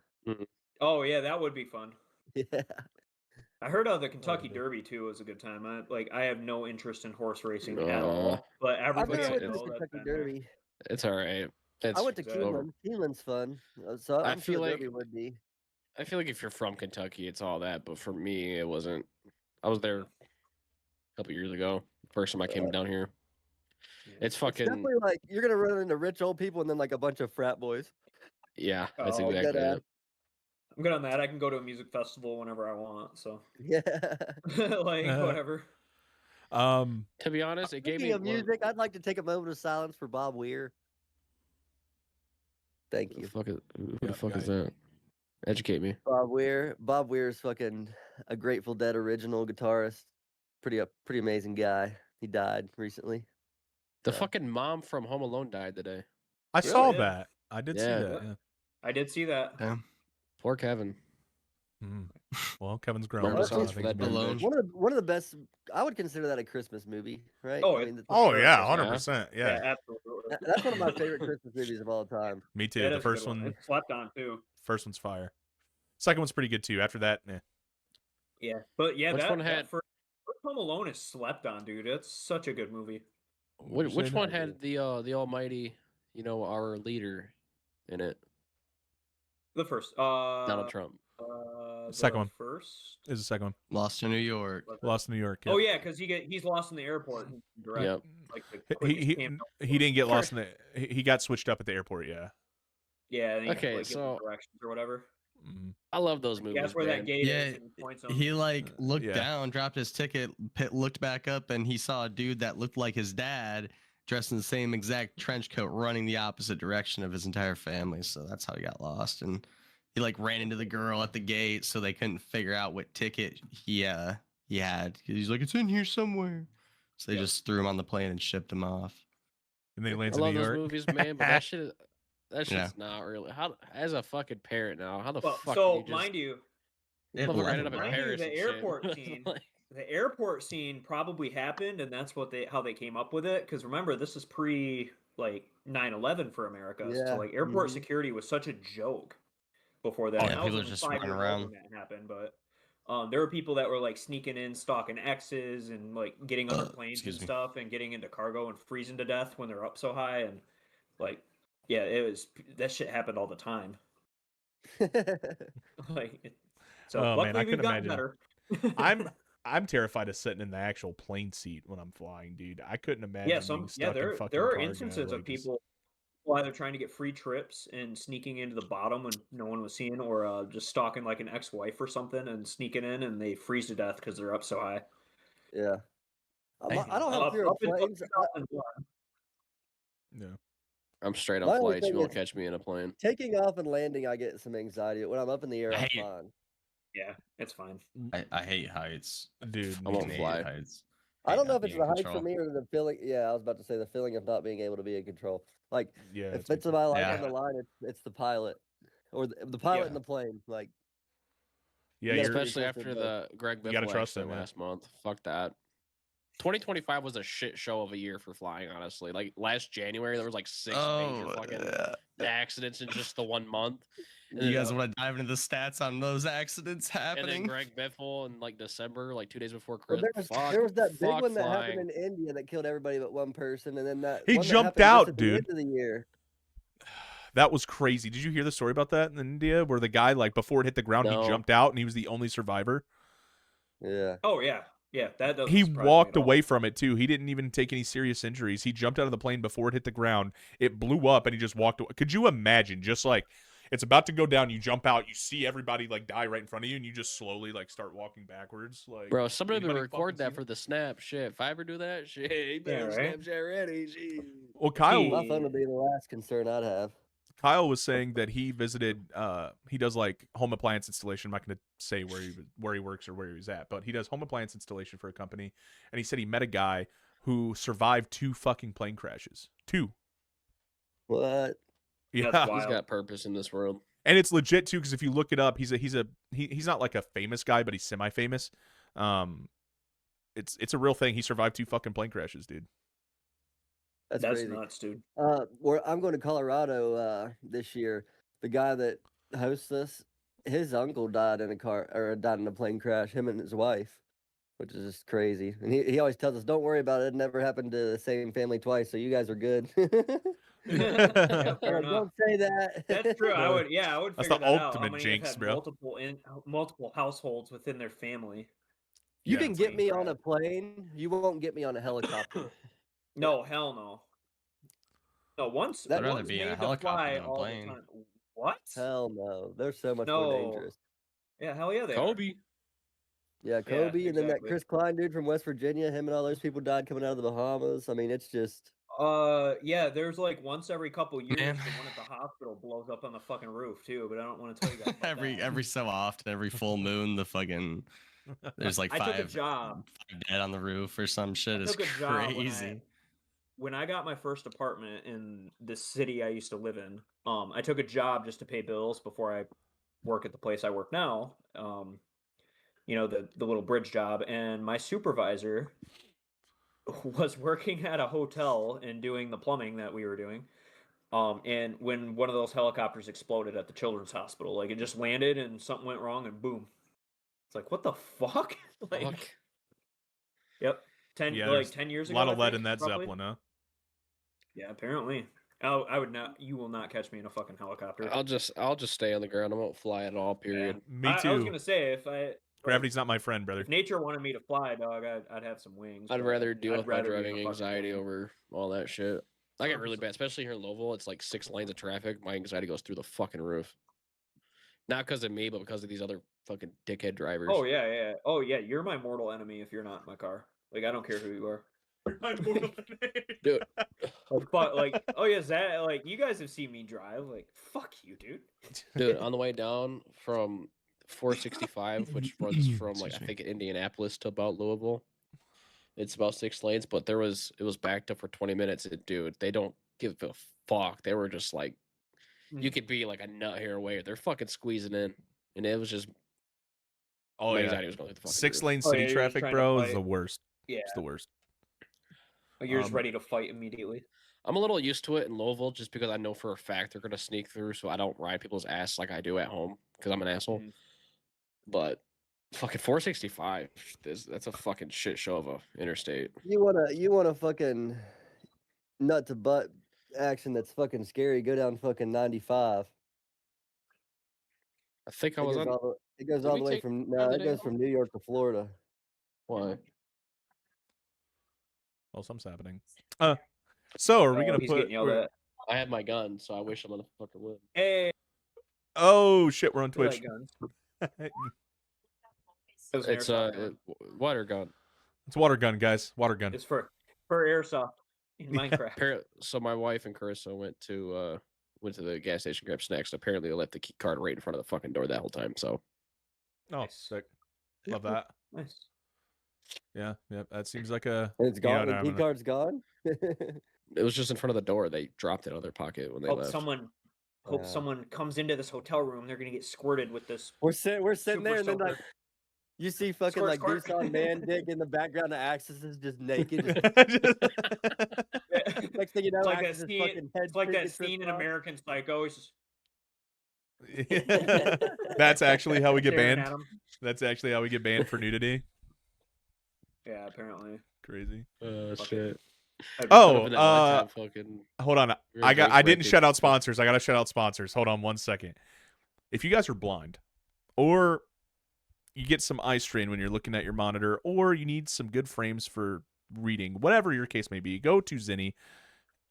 Oh yeah, that would be fun. yeah. I heard the Kentucky Derby too was a good time. I have no interest in horse racing at Uh, all, but I've everybody never I went to the know that's Kentucky been there. Derby. It's all right. I It's went to Exactly. over. Keeneland. Keeneland's fun. So I I'm feel sure the like- Derby would be. I feel like if you're from Kentucky, it's all that. But for me, it wasn't. I was there a couple years ago. First time I came down here. Yeah. It's It's fucking definitely like you're gonna run into rich old people and then like a bunch of frat boys. yeah. That's Oh, exactly dead it. I'm good on that. I can go to a music festival whenever I want. So Yeah. like whatever. To be honest, it gave Speaking me of music, I'd like to take a moment of silence for Bob Weir. Thank Who you. the Yeah, fuck is guy. that? Educate me. Bob Weir. Bob Weir's fucking a Grateful Dead original guitarist. Pretty amazing guy. He died recently. The Yeah. fucking mom from Home Alone died today. I saw Yeah. that. I did see Yeah. that. Yeah. I did see that. Poor Kevin. Mm. Well, Kevin's grown. Learn the so I songs think for that he's been- Alone. One of the best. I would consider that a Christmas movie, right? Oh, I it- mean, Oh Sure, yeah, yeah. 100%. Yeah, absolutely. that's one of my favorite Christmas movies of all time. me too. That The is a good first one, It's slept on too. first one's fire. Second one's pretty good too. After that, Yeah, but yeah, Which that, one that had- first Home Alone is slept on, dude. It's such a good movie. Which one had the almighty, our leader in it? The first, Donald Trump. Second the one. first. Is the second one. Lost to New York. Was it? Lost in New York. Oh yeah, because he's lost in the airport. Direct, Yep. like the He quickest he, camp he didn't get lost in the. He got switched up at the airport. Yeah. Yeah. And he Okay, like, give the so- directions or whatever. Mhm. I love those movies. Guess where man. that gate Yeah, is. And he points 'em. He like looked yeah. down, dropped his ticket, looked back up, and he saw a dude that looked like his dad, dressed in the same exact trench coat, running the opposite direction of his entire family. So that's how he got lost. And he like ran into the girl at the gate, so they couldn't figure out what ticket he had. He's like, it's in here somewhere. So they Yeah. just threw him on the plane and shipped him off. And then he I lands in love New those York. movies, man. But that shit, that Yeah. shit's not really. How as a fucking parent now, how the Well, fuck? so did you just, mind you, It motherfucker leveled ended up in up. Mind you, Paris the and shit. airport scene- Like, the airport scene probably happened, and that's how they came up with it. Because remember, this is pre like 9/11 for America, Yeah, so like airport mhm. security was such a joke before that. Oh, And yeah, I was people only just 5 running years old around. when that happened, but there were people that were like sneaking in, stalking X's, and like getting under planes and excuse me. stuff, and getting into cargo and freezing to death when they're up so high, and like, yeah, that shit happened all the time. Like, so Oh, man, luckily I we've couldn't gotten imagine. better. I'm terrified of sitting in the actual plane seat when I'm flying, dude. I couldn't imagine being stuck in there fucking are cargo, instances of like, just- people either trying to get free trips and sneaking into the bottom when no one was seeing, or just stalking like an ex-wife or something and sneaking in, and they freeze to death because they're up so high. Yeah. I I don't have Up, fear of up until planes. 2001. Yeah. I'm straight My on only flights. You thing won't is- catch me in a plane. Taking off and landing, I get some anxiety. When I'm up in the air, I'm Hey. fine. Yeah, it's fine. I hate heights. Dude, I me won't too. Hate fly. heights. I Hate don't know not if it's being the in height for control. me or the feeling. Yeah, I was about to say the feeling of not being able to be in control. Like Yeah. if it's me it's too. my life Yeah. on the line, it's the pilot or the pilot Yeah. in the plane. Like Yeah, you you're, gotta be Especially trusted after both. the Greg You gotta Biffle trust him, accident yeah. last month. Fuck that. 2025 was a shit show of a year for flying, honestly. Like last January, there was like 6 major fucking accidents in just the 1 month. And You then- guys want to dive into the stats on those accidents and then happening? Greg Biffle in like December, like 2 days before Well, Christmas. there was that big fuck one that flying. happened in India that killed everybody but one person, and then that He one that jumped happened just out, at the dude. end of the year. that was crazy. Did you hear the story about that in India where the guy, like, before it hit the ground, No. he jumped out and he was the only survivor? Yeah. Oh yeah, that doesn't. He surprise me walked at all. away from it too. He didn't even take any serious injuries. He jumped out of the plane before it hit the ground. It blew up and he just walked away. Could you imagine just like it's about to go down, you jump out, you see everybody like die right in front of you and you just slowly like start walking backwards like Bro, somebody would anybody record fucking that seen for the snap. Shit, if I ever do that, shit, you better Yeah, right? Snapchat ready. Shit. Well, Kyle My phone would be the last concern I'd have. Kyle was saying that he visited he does like home appliance installation. I'm not going to say where he works or where he's at, but he does home appliance installation for a company, and he said he met a guy who survived 2 fucking plane crashes. 2. What? Yeah. That's He's wild. got purpose in this world. And it's legit too, because if you look it up, he's not like a famous guy, but he's semi-famous. It's a real thing. He survived 2 fucking plane crashes, dude. That's That's crazy. nuts, dude. Where I'm going to Colorado this year. The guy that hosts us, his uncle died in a plane crash. Him and his wife, which is just crazy. And he always tells us, "Don't worry about it. It never happened to the same family twice, so you guys are good." Yeah, fair Like, enough. don't say that. That's true. I would That's figure the that out. How ultimate many jinx, have had bro. multiple households within their family. You Yeah. can get Plane me on crash. a plane. You won't get me on a helicopter. No, hell no. No, once I'd rather one's be in a made to helicopter fly than a all the plane. time. What? Hell no. They're so much more No. dangerous. Yeah, hell yeah, they are. Kobe. Yeah, Kobe, and then that exactly. Chris Klein dude from West Virginia. Him and all those people died coming out of the Bahamas. I mean, it's just. Yeah, there's like once every couple years Man. the one at the hospital blows up on the fucking roof too, but I don't want to tell you guys about every that. every so often, every full moon, the fucking there's like I took a five job. dead on the roof or some shit. I It's took a job crazy. when I got my first apartment in the city I used to live in. I took a job just to pay bills before I work at the place I work now. You know, the little bridge job, and my supervisor was working at a hotel and doing the plumbing that we were doing. And when one of those helicopters exploded at the children's hospital, like it just landed and something went wrong and boom. It's like, what the fuck? Like, Fuck. yep. 10 Yeah, like there's 10 years A ago. lot I of lead think, in that roughly. Zeppelin, huh? Yeah, apparently. I would not. You will not catch me in a fucking helicopter. I'll just stay on the ground. I won't fly at all. Period. Me I was too. gonna say if Gravity's not my friend, brother. if nature wanted me to fly, dog, I'd have some wings. I'd but rather deal I'd with my rather be in a driving fucking anxiety plane. over all that shit. I get really 100%. bad, especially here in Louisville. It's like 6 lanes of traffic. My anxiety goes through the fucking roof. Not because of me, but because of these other fucking dickhead drivers. Oh yeah. Oh yeah. You're my mortal enemy if you're not in my car. Like I don't care who you are. Dude. But like, oh yeah, Zach. Like you guys have seen me drive. Like fuck you, dude. Dude, on the way down from 465, which runs from like I Excuse me. think Indianapolis to about Louisville. It's about 6 lanes, but it was backed up for 20 minutes. Dude, they don't give a fuck. They were just like, you could be like a nut hair away. They're fucking squeezing in, and it was just Oh my yeah, anxiety was going through the fucking 6 roof. lane Oh, city yeah, you're just traffic, trying to bro, is fight. the worst. Yeah. It's the worst. Like, you're just Um, ready to fight immediately. I'm a little used to it in Louisville just because I know for a fact they're gonna sneak through, so I don't ride people's ass like I do at home because I'm an asshole. Mhm. But fucking 465, that's a fucking shit show of a interstate. You wanna fucking nut to butt action that's fucking scary? Go down fucking 95. I think I It was goes on. all, it goes Did all we the way take from another it day goes off? from New York to Florida. Why? Oh, something's happening. So are we Oh, gonna he's put? getting yelled at. I have my gun, so I wish I'm gonna fucking win. Hey, Oh shit, we're on I Twitch. like guns. It's water gun. It's water gun, guys. Water gun. It's for airsoft in Yeah. Minecraft. So my wife and Carissa went to the gas station, grab snacks. Apparently, they left the key card right in front of the fucking door that whole time. So Oh, Nice. sick. Love that. Nice. Yeah, yeah. That seems like a. And it's you know, gone. no, The I'm key gonna- card's gone. it was just in front of the door. They dropped it out of their pocket when they Hope left. someone Yeah. someone comes into this hotel room. They're gonna get squirted with this. We're sitting Super there, and then soaker. like you see fucking Squirt, like squirt. Doosan Man Dick in the background. The Axis is just naked. Just, next thing you know, It's like that Axis' scene- fucking head. It's like that freaking scene tripped in off. American Psycho. He's just That's actually how we get staring banned. at him. That's actually how we get banned for nudity. Yeah, apparently. Crazy. Fuck Shit. I'd be Oh, Could've been at my time, fucking. Hold on. You're I great didn't breaking shout out stuff. sponsors. I gotta shout out sponsors. Hold on 1 second. If you guys are blind, or you get some eye strain when you're looking at your monitor, or you need some good frames for reading, whatever your case may be, go to Zinni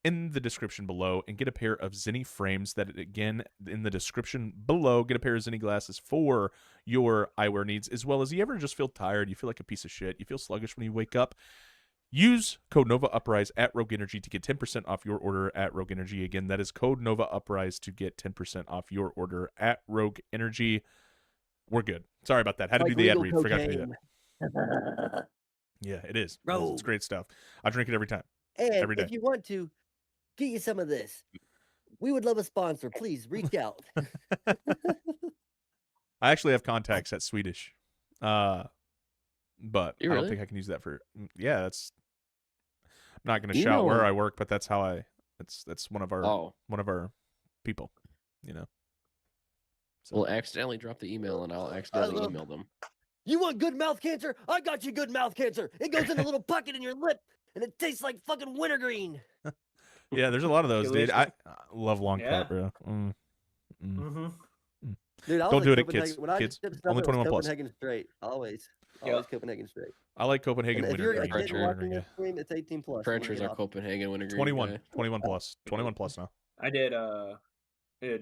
in the description below and get a pair of Zinni frames. That, again, in the description below, get a pair of Zinni glasses for your eyewear needs, as well as you ever just feel tired, you feel like a piece of shit, you feel sluggish when you wake up. Use code Nova Uprise at Rogue Energy to get 10% off your order at Rogue Energy. Again, that is code Nova Uprise to get 10% off your order at Rogue Energy. We're good. Sorry about that. Had to Like do the ad legal read. Forgot to do that. cocaine. Yeah, it is. Rogue. It's great stuff. I drink it every time. And Every day. if you want to, get you some of this. We would love a sponsor. Please reach out. I actually have contacts at Swedish. But You I don't really? think I can use that for. Yeah, that's. I'm not going to You shout where know- I work, but that's how I. That's one of our Oh, one of our people. You know. So. we'll accidentally drop the email, and I'll accidentally love- email them. You want good mouth cancer? I got you good mouth cancer. It goes in a little pocket in your lip, and it tastes like fucking wintergreen. Yeah, there's a lot of those, dude. I Delicious. love long Yeah. cut, bro. Mm. Mm-hmm. Dude, I was Don't at do it, Copenhagen- kids. When I Kids, did stuff, only it was 21 plus. Copenhagen straight. Always Yep. Copenhagen straight. I like Copenhagen And if you're winter. a French kid are watching this stream, it's 18 plus. you wanna Trenchers get are off. Copenhagen wintergreen. 21, guy. 21 plus, 21 plus now. I did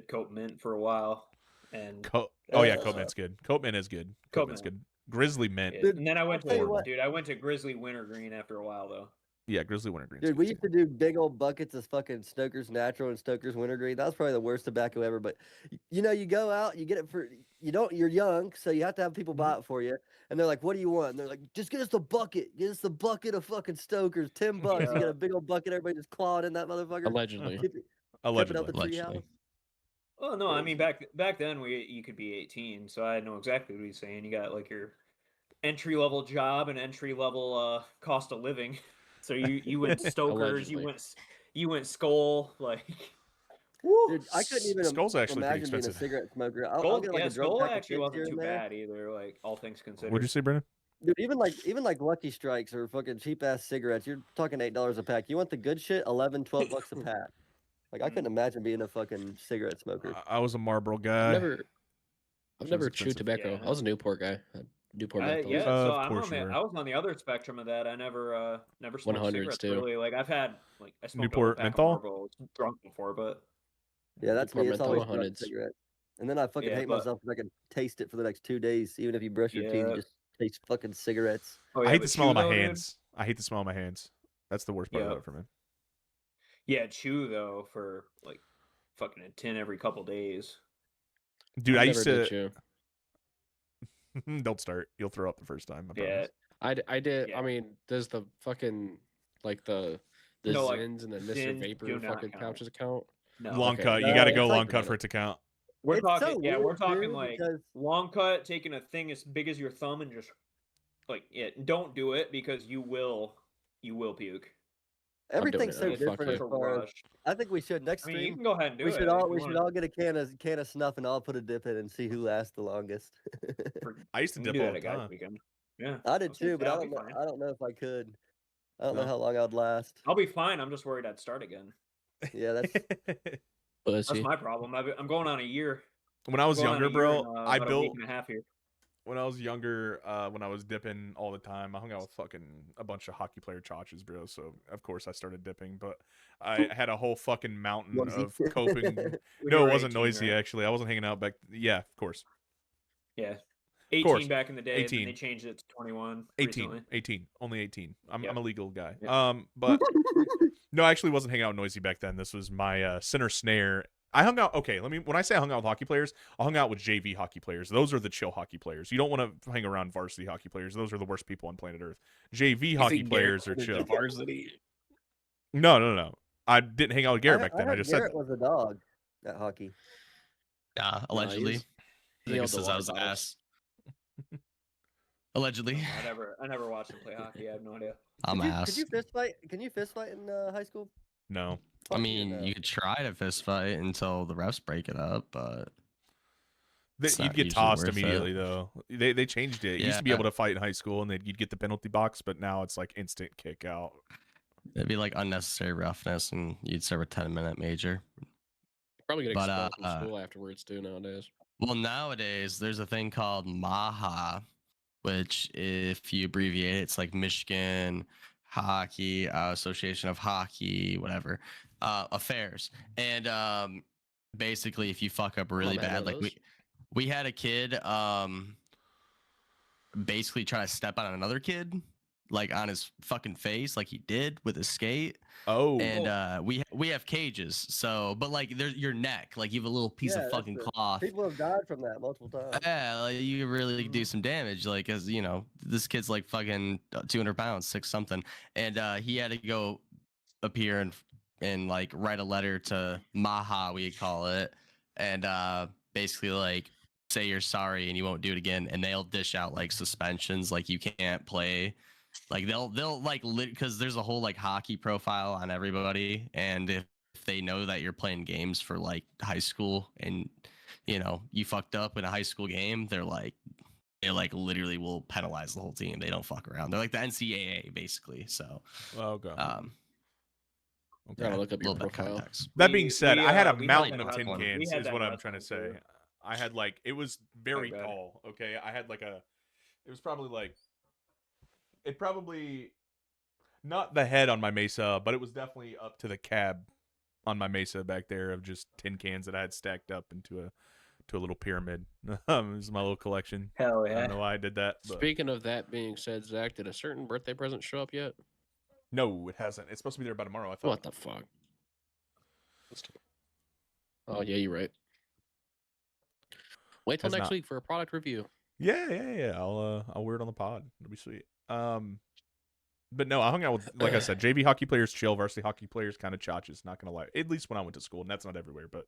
Cope Mint for a while, and Oh yeah, Uh, Cope Mint's good. Cope Mint is good. Cope Mint's Mint. good. Grizzly Mint. yeah, Dude, and then I went I'll tell you to what. dude. I went to Grizzly Wintergreen after a while though. Yeah, Grizzly Wintergreen. Dude, we used to do big old buckets of fucking Stoker's Natural and Stoker's Wintergreen. That was probably the worst tobacco ever. But you know, you go out, you get it for you're young, so you have to have people buy it for you. And they're like, "What do you want?" And they're like, "Just get us the bucket. Get us the bucket of fucking Stoker's. $10. You Yeah. get a big old bucket. Everybody just clawing in that motherfucker. Allegedly. Tip it up Allegedly. the Allegedly. treehouse. Oh no, I mean back then you could be 18, so I know exactly what he's saying. You got like your entry level job and entry level cost of living. So you went Stoker's, Allegedly. you went Skull, like woo. Dude, I couldn't even Skull's actually pretty imagine being a expensive. cigarette smoker. I'll Skull, get like yeah, a drum Skull pack of actually chips wasn't here too and there. bad either, like all things considered. What'd you say, Brennan? Dude, even like Lucky Strikes or fucking cheap ass cigarettes, you're talking $8 a pack. You want the good shit? $11, $12 a pack. Like I couldn't imagine being a fucking cigarette smoker. I was a Marlboro I've guy. never, I've was never chewed expensive. tobacco. Yeah. I was a Newport guy. Newport menthols. Yeah, Of so I'm course on you the, were. I was on the other spectrum of that. I never smoked 100s cigarettes too. really. Like I've had like I smoked Newport a whole pack menthol? of Marlboro, drunk before, but Yeah, that's me. Newport It's menthol always been a 100s. cigarette. And then I fucking Yeah, hate but- myself because I can taste it for the next 2 days. Even if you brush your teeth, Yeah. you just taste fucking cigarettes. oh I yeah, hate but the smell of chew, my though, dude? hands. I hate the smell of my hands. That's the worst part Yeah. about it for me. Yeah, chew though for like fucking a 10 every couple days. Dude, I never used did to. chew. Don't start. You'll throw up the first time. I Yeah, promise. I did. Yeah. I mean, does the fucking like the No, like, Zins and the Mr. Zins Vapor do not fucking count. pouches count? no. Long okay. cut. You No, got to it's go like- long cut for it to count. We're It's talking, so yeah, weird, we're talking too, like because long cut, taking a thing as big as your thumb and just like don't do it because you will puke. everything's it. so Fuck different it. as It's a far as rush. I think we should next I mean, you stream. can go ahead and do We it. should if all you we should wanna. all get a can of snuff and all put a dip in and see who lasts the longest. I used to We can dip do all that the at guys' time. weekend. Yeah, I did was too, gonna but say, I I'll don't be know. fine. I don't know if I could. I don't No. know how long I'd last. I'll be fine. I'm just worried I'd start again. Yeah, that's That's Pussy. my problem. I'm going on a year. When I was I'm going on younger, a year bro, and, I about a week built. and a half here. When I was younger, when I was dipping all the time, I hung out with fucking a bunch of hockey player chotches, bro. So of course I started dipping, but I had a whole fucking mountain Noisy. of coping. When No, you it were wasn't 18, noisy right? actually. I wasn't hanging out back. Yeah, of course. Yeah, course. 18 back in the day. 18. And then they changed it to 21. 18, recently. 18, only 18. I'm Yep. a legal guy. Yep. But no, I actually wasn't hanging out with noisy back then. This was my center snare. I hung out. Okay, when I say I hung out with hockey players, I hung out with JV hockey players. Those are the chill hockey players. You don't want to hang around varsity hockey players. Those are the worst people on planet Earth. JV hockey players are chill. Varsity. No. I didn't hang out with Garrett back then. I heard just said Garrett was a dog at hockey. Yeah, allegedly. he's- I he think it held the says I was water ass. Allegedly. I never watched him play hockey. I have no idea. I'm Could ass. you fist fight? Can you fist fight in high school? no. I Fuck mean, no. you could try to fist fight until the refs break it up, but It's You'd not get usually tossed worth it. immediately though. They changed it. You used to be Yeah. able to fight in high school and you'd get the penalty box, but now it's like instant kick out. it'd be like unnecessary roughness, and you'd serve a 10-minute major. Probably get But, expelled from uh, school afterwards too nowadays. Well, nowadays there's a thing called MAHA, which, if you abbreviate it, it's like Michigan Hockey Association of Hockey, whatever, affairs. And basically, if you fuck up really man, bad, are like those? we had a kid basically try to step on another kid, like on his fucking face, like he did with his skate. Oh, And we have cages, so but like there's your neck, like you have a little piece Yeah, of that's fucking the- cloth. People have died from that multiple times. Yeah, like, you could really do some damage. Like, as you know, this kid's like fucking 200 pounds, 6 something, and he had to go appear and like write a letter to Maha, we call it, and basically like say you're sorry and you won't do it again, and they'll dish out like suspensions, like you can't play. Like they'll like because there's a whole like hockey profile on everybody, and if they know that you're playing games for like high school and you know you fucked up in a high school game, they like literally will penalize the whole team. They don't fuck around. They're like the NCAA basically. So okay. Gotta Okay. look up your little bit of profile. context. That being said, I had a we mountain that of in tin high school. We cans. had Is that what in I'm trying to high school, say. too. I had like it was very bad. tall. Okay, I had like a. It was probably like. It probably. Not the head on my Mesa, but it was definitely up to the cab on my Mesa back there of just tin cans that I had stacked up into a little pyramid. It was my little collection. Hell I don't know why I did that. But Speaking of that being said, Zach, did a certain birthday present show up yet? no, it hasn't. It's supposed to be there by tomorrow. I thought. What the fuck? Oh yeah, you're right. Wait till Has next not. week for a product review. Yeah. I'll wear it on the pod. It'll be sweet. But no, I hung out with, like I said, JV hockey players chill, varsity hockey players kind of chotches. Not gonna lie, at least when I went to school, and that's not everywhere. But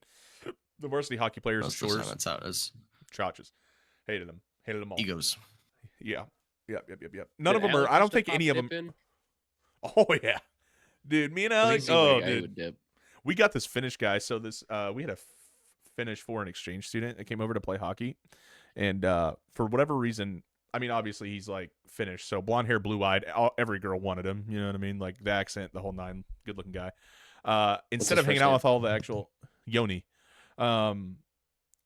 the varsity hockey players, Most of the time, shores, that's how it is. chotches, hated them all. Egos. Yeah. Yep. None of Did them are. Alex I don't used to think pop any of them. dip in? Oh yeah, dude. Me and 'Cause he Alex. seemed Oh, like a guy who dude. would dip. We got this Finnish guy. So this we had a Finnish foreign exchange student that came over to play hockey, and for whatever reason, I mean, obviously he's like Finnish, so blonde hair, blue eyed. Every girl wanted him. You know what I mean? Like the accent, the whole nine. Good looking guy. Instead his of hanging first out name? with all the actual Yoni,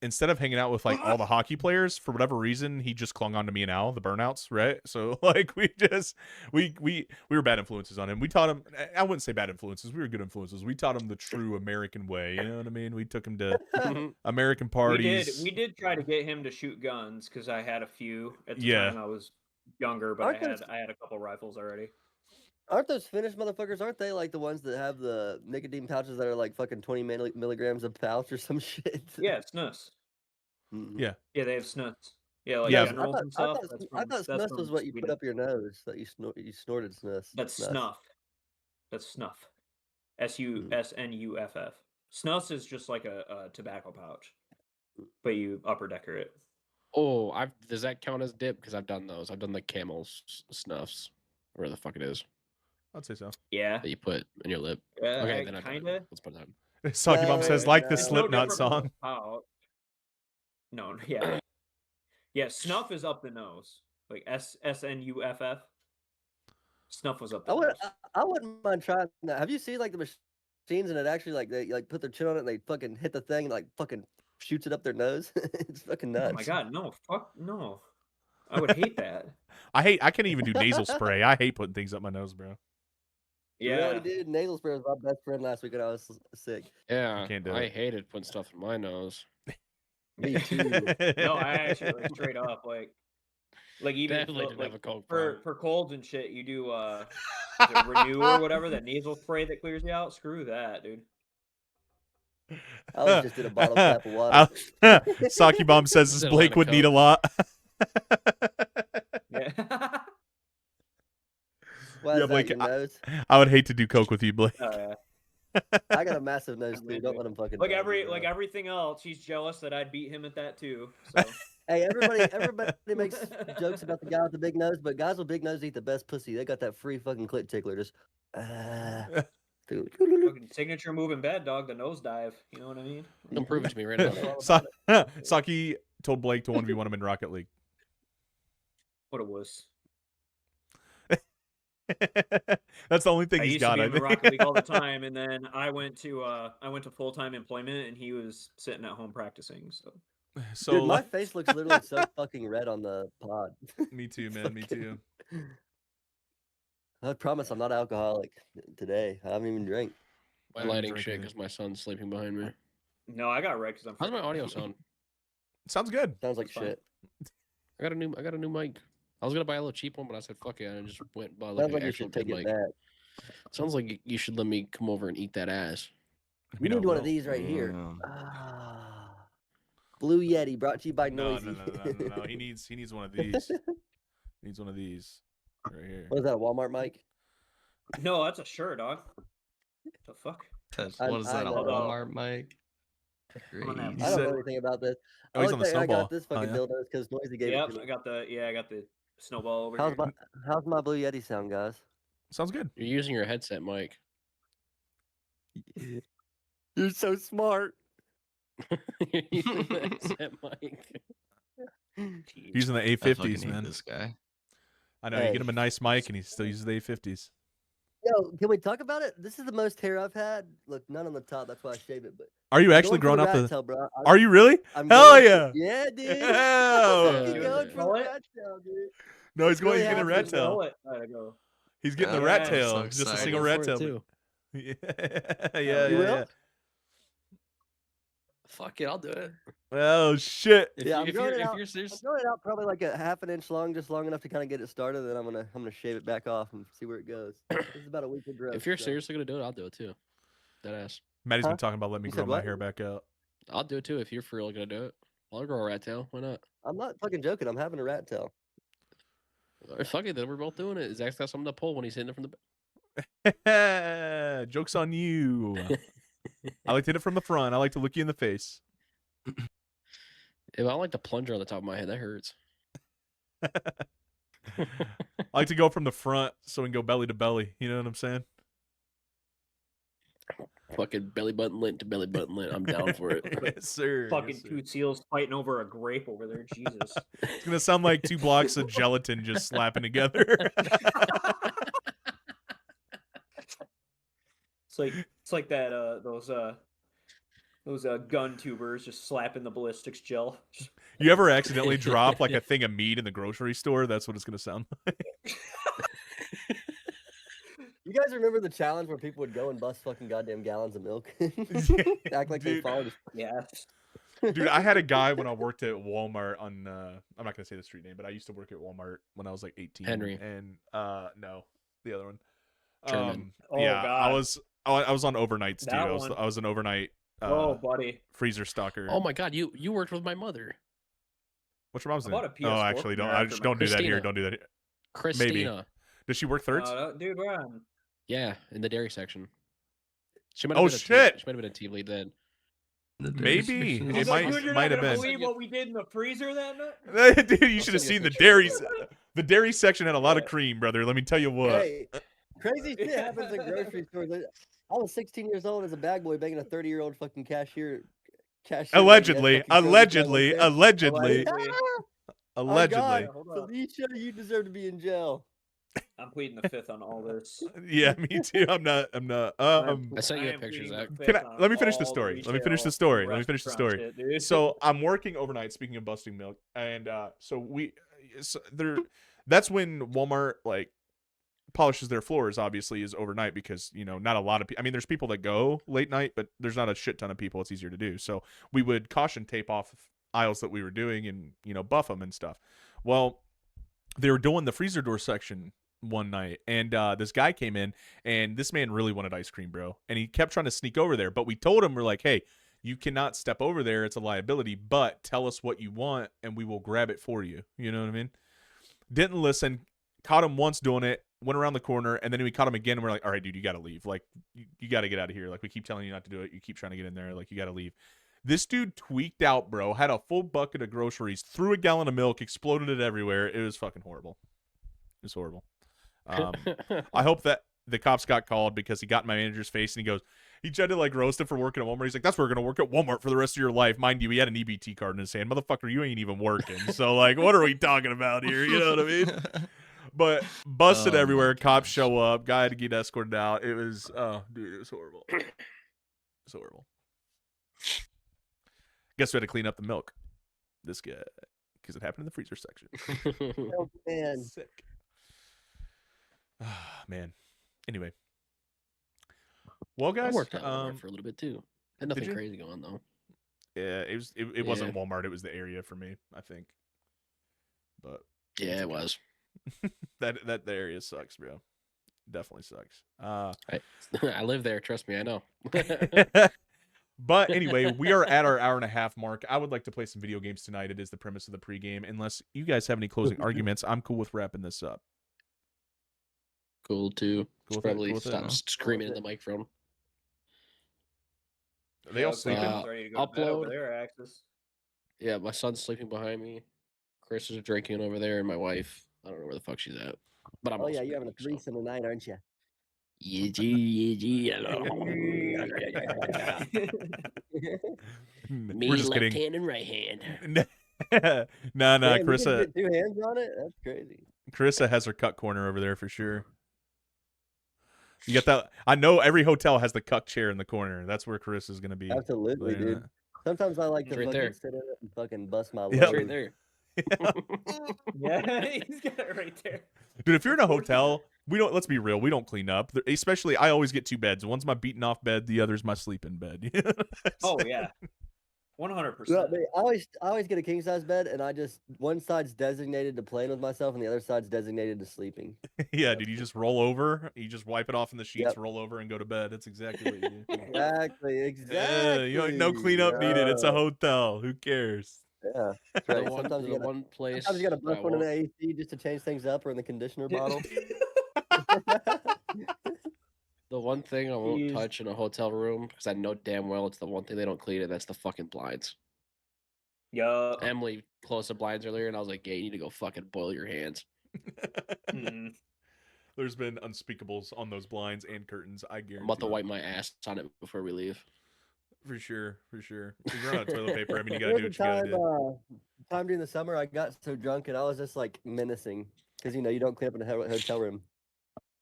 instead of hanging out with like all the hockey players, for whatever reason, he just clung on to me and Al, the burnouts, right? So like we were bad influences on him. We taught him. I wouldn't say bad influences. We were good influences. We taught him the true American way. You know what I mean? We took him to American parties. We did try to get him to shoot guns because I had a few at the Yeah. time. I was younger, but Aren't those- I had a couple rifles already. Aren't those Finnish motherfuckers? Aren't they like the ones that have the nicotine pouches that are like fucking 20 milligrams a pouch or some shit? Yeah, snus. Mm. Yeah. Yeah, they have snus. Yeah, like Yeah. generals and stuff. That's I from- thought that's snus from was what you Sweden. put up your nose. That you snorted snus. That's snuff. That's snuff. SUSNUFF. Snus is just like a tobacco pouch, but you upper decker it. Oh, does that count as dip? Because I've done those. I've done the Camel's snuffs, where the fuck it is I'd say so. Yeah. that you put in your lip. Okay, Okay, then I've done kind of. it. Let's put that. Saki Mom says like the no. It's no Slipknot different from a song. pouch. No, yeah. Yeah, snuff is up the nose. Like SNUFF. Snuff was up the nose. I wouldn't mind trying that. Have you seen like the machines and it actually like they like put their chin on it and they fucking hit the thing and like fucking shoots it up their nose? It's fucking nuts. Oh my god, no, fuck no. I would hate that. I can't even do nasal spray. I hate putting things up my nose, bro. Yeah. Really, dude. Nasal spray was my best friend last week when I was sick. Yeah, can't do I it. hated putting stuff in my nose. Me too. No, I actually like straight up like even Definitely for, didn't like, have a Coke for pump. for colds and shit, you do is it Renew or whatever, that nasal spray that clears you out. Screw that, dude. I was just in a bottle cap of water. Saki Bomb says Is it a Blake line of would need a Coke? lot. Yeah. Why Yeah, is Blake, that your nose? I would hate to do coke with you, Blake. I got a massive nose too. Don't let him fucking. like dog me, bro. everything else, he's jealous that I'd beat him at that too. So Hey, everybody makes jokes about the guy with the big nose, but guys with big nose eat the best pussy. They got that free fucking clit tickler. Just, dude. fucking signature move in bed, dog, the nosedive. You know what I mean? Don't prove it to me right now. Saki told Blake to 1v1 him in Rocket League. What it was. That's the only thing I he's used got. to be I in the think. Rocket League all the time, and then I went to full-time employment, and he was sitting at home practicing. So So Dude, my face looks literally so fucking red on the pod. me too, man. Me too. I promise I'm not alcoholic today. I haven't even drank. My I'm lighting drinking shit it. because my son's sleeping behind me. no, I got red because I'm. How's my freaking- audio sound? Sounds good. Sounds like That's fine. shit. I got a new mic. I was gonna buy a little cheap one, but I said fuck it, and I just went and bought Sounds like like an you actual should take good it mic. back. Sounds like you should let me come over and eat that ass. We know, need one of Will. these right here. Mm. Blue Yeti brought to you by No, Noisy. no. He needs one of these. He needs one of these right here. What is that, a Walmart mic? No, that's a shirt, dog. The fuck? What is that, a know. Walmart mic? I'm gonna have Great. I don't said- know anything about this. Oh, he's on the I snowball. got this Oh, fucking yeah. dildo because Noisy gave Yep, it to I me. got the snowball over How's here. how's my Blue Yeti sound, guys? Sounds good. You're using your headset mic. You're so smart. You're using the headset mic. Using the I fucking A50s, hate man. this guy. I know. You get him a nice mic, and he still uses the A50s. Yo, can we talk about it? This is the most hair I've had. Look, none on the top. That's why I shave it. But Are you actually going growing for out the the? rat tail, bro. Are you really? I'm Hell going yeah! for- yeah, dude. Hell I'm fucking yeah. going for the Roll it. rat tail, dude. No, he's It's going. really He's getting a rat happening, tail. Roll it. There I go. He's getting the Yeah, rat I'm tail. so Just a excited. single Go rat for tail. it, too. Yeah, You yeah, will? yeah. Fuck it, I'll do it. Oh shit! Yeah, I'm growing it out. If you're I'm serious, growing it out probably like a half an inch long, just long enough to kind of get it started. Then I'm gonna shave it back off and see where it goes. This is about a week of growth. if you're so- seriously gonna do it, I'll do it too. That ass. Maddie's Huh? been talking about letting me You grow said my what? hair back out. I'll do it too if you're for real gonna do it. I'll grow a rat tail. Why not? I'm not fucking joking. I'm having a rat tail. Or fuck it, then we're both doing it. Zach's got something to pull when he's hitting it from the Joke's on you. I like to hit it from the front. I like to look you in the face. If I like the plunger on the top of my head, that hurts. I like to go from the front so we can go belly to belly. You know what I'm saying? Fucking belly button lint to belly button lint. I'm down for it. Yes, sir. Fucking Yes, sir. two seals fighting over a grape over there. Jesus. It's gonna sound like 2 blocks of gelatin just slapping together. It's like that those gun tubers just slapping the ballistics gel. You ever accidentally drop like a thing of meat in the grocery store? That's what it's gonna sound like. You guys remember the challenge where people would go and bust fucking goddamn gallons of milk? Act like they Dude. followed. Yes. Dude, I had a guy when I worked at Walmart on I'm not gonna say the street name, but I used to work at Walmart when I was like 18. Henry. And no, the other one. Sherman. Oh, yeah, I God. was on overnights, dude. That I was one. I was an overnight Oh, buddy. freezer stalker. Oh my god, you worked with my mother, What's your mom's I name? bought a Oh, PS4 actually, from don't. her I after just my don't do that here. Christina. Don't do that here. Christina. Does she work thirds? Dude, we're on. Yeah, in the dairy section. She might Oh, have been shit. She might have been a team lead then. Maybe. section It is might- also- Dude, you're might not have gonna been. believe what we did in the freezer that night. Dude, you I'll should have send you seen a the picture. dairy. The dairy section had a lot of Yeah. cream, brother. Let me tell you what. Hey, crazy shit happens in grocery stores. I was 16 years old as a bag boy begging a 30-year-old fucking cashier. Allegedly, lady, "Yes, fucking allegedly, kill me, allegedly, Allegedly. Oh, allegedly. God, Hold up. Felicia, you deserve to be in jail. I'm pleading the fifth on all this. Yeah, me too. I'm not. I sent you I a am picture, pleading Zach. the Can fifth I, on let me finish the all story. Let me finish the retail story. and Let me finish the restaurant story. shit, dude. So I'm working overnight. Speaking of busting milk, and that's when Walmart like polishes their floors. Obviously, is overnight because not a lot of people. I mean, there's people that go late night, but there's not a shit ton of people. It's easier to do. So we would caution tape off aisles that we were doing and buff them and stuff. Well, they were doing the freezer door section one night, and this guy came in, and this man really wanted ice cream, bro, and he kept trying to sneak over there, but we told him, we're like, hey, you cannot step over there, it's a liability, but tell us what you want and we will grab it for you. You know what I mean? Didn't listen. Caught him once doing it, went around the corner, and then we caught him again, and we're like, all right, dude, you gotta leave. Like, you gotta get out of here. Like, we keep telling you not to do it, you keep trying to get in there. Like, you gotta leave. This dude tweaked out, bro. Had a full bucket of groceries, threw a gallon of milk, exploded it everywhere. It was fucking horrible. It was horrible. I hope that the cops got called because he got in my manager's face and he tried to like roast him for working at Walmart. He's like, that's where we're going to work at Walmart for the rest of your life. Mind you, he had an EBT card in his hand. Motherfucker, you ain't even working. So like, what are we talking about here? You know what I mean? But busted Oh, everywhere. my Cops gosh. show up. Guy had to get escorted out. It was, oh, dude, it was horrible. It was horrible. Guess we had to clean up the milk. This guy, because it happened in the freezer section. Oh, man. Sick. Man. Anyway. Well, I guys, worked at Walmart for a little bit too. Had did nothing you? crazy going though. yeah, it wasn't Walmart. It was the area for me, I think. But Yeah, it was. that the area sucks, bro. Definitely sucks. I live there. Trust me, I know. But anyway, we are at our hour and a half mark. I would like to play some video games tonight. It is the premise of the pregame. Unless you guys have any closing arguments, I'm cool with wrapping this up. Cool too. Cool with it? Probably Cool with it, stop no? screaming in the microphone. Are they all Yeah, sleeping? Uh, ready to go to bed over upload. there, Axis. Yeah, my son's sleeping behind me. Chris is drinking over there, and my wife. I don't know where the fuck she's at. But I'm Oh, also yeah, you're having a drinking, so- threesome tonight, aren't you? Yeah, gee, hello. Me, We're just left kidding. hand and right hand. Nah, Damn, you can Carissa. get 2 hands on it? That's crazy. Carissa has her cuck corner over there for sure. You got that? I know every hotel has the cuck chair in the corner. That's where Carissa's gonna be. Absolutely, laying dude. Sometimes I like to It's right fucking there. sit in it and fucking bust my Yeah. It's load. right there. Yeah, he's got it right there. Dude, if you're in a hotel, we don't. Let's be real. We don't clean up. Especially, I always get 2 beds. One's my beaten off bed. The other's my sleeping bed. Oh yeah, 100%. Yeah, but I always get a king size bed, and I just one side's designated to playing with myself, and the other side's designated to sleeping. Yeah, dude. You just roll over. You just wipe it off in the sheets. Yep. Roll over and go to bed. That's exactly what you do. Exactly. You know, no cleanup needed. It's a Yeah. hotel. Who cares? Yeah, that's The right. one, Sometimes the you gotta, one place. sometimes you gotta that I bust one in won't- the AC just to change things up, or in the conditioner bottle. The one thing I won't Jeez. touch in a hotel room because I know damn well it's the one thing they don't clean, and that's the fucking blinds. Yup. Emily closed the blinds earlier, and I was like, "Yeah, you need to go fucking boil your hands." Mhm. There's been unspeakables on those blinds and curtains. I guarantee. I'm about to it. wipe my ass on it before we leave. For sure, for sure. If you're out of toilet paper, I mean, you There gotta do was what a you gotta do. time during the summer I got so drunk and I was just like menacing because you don't clean up in a hotel room.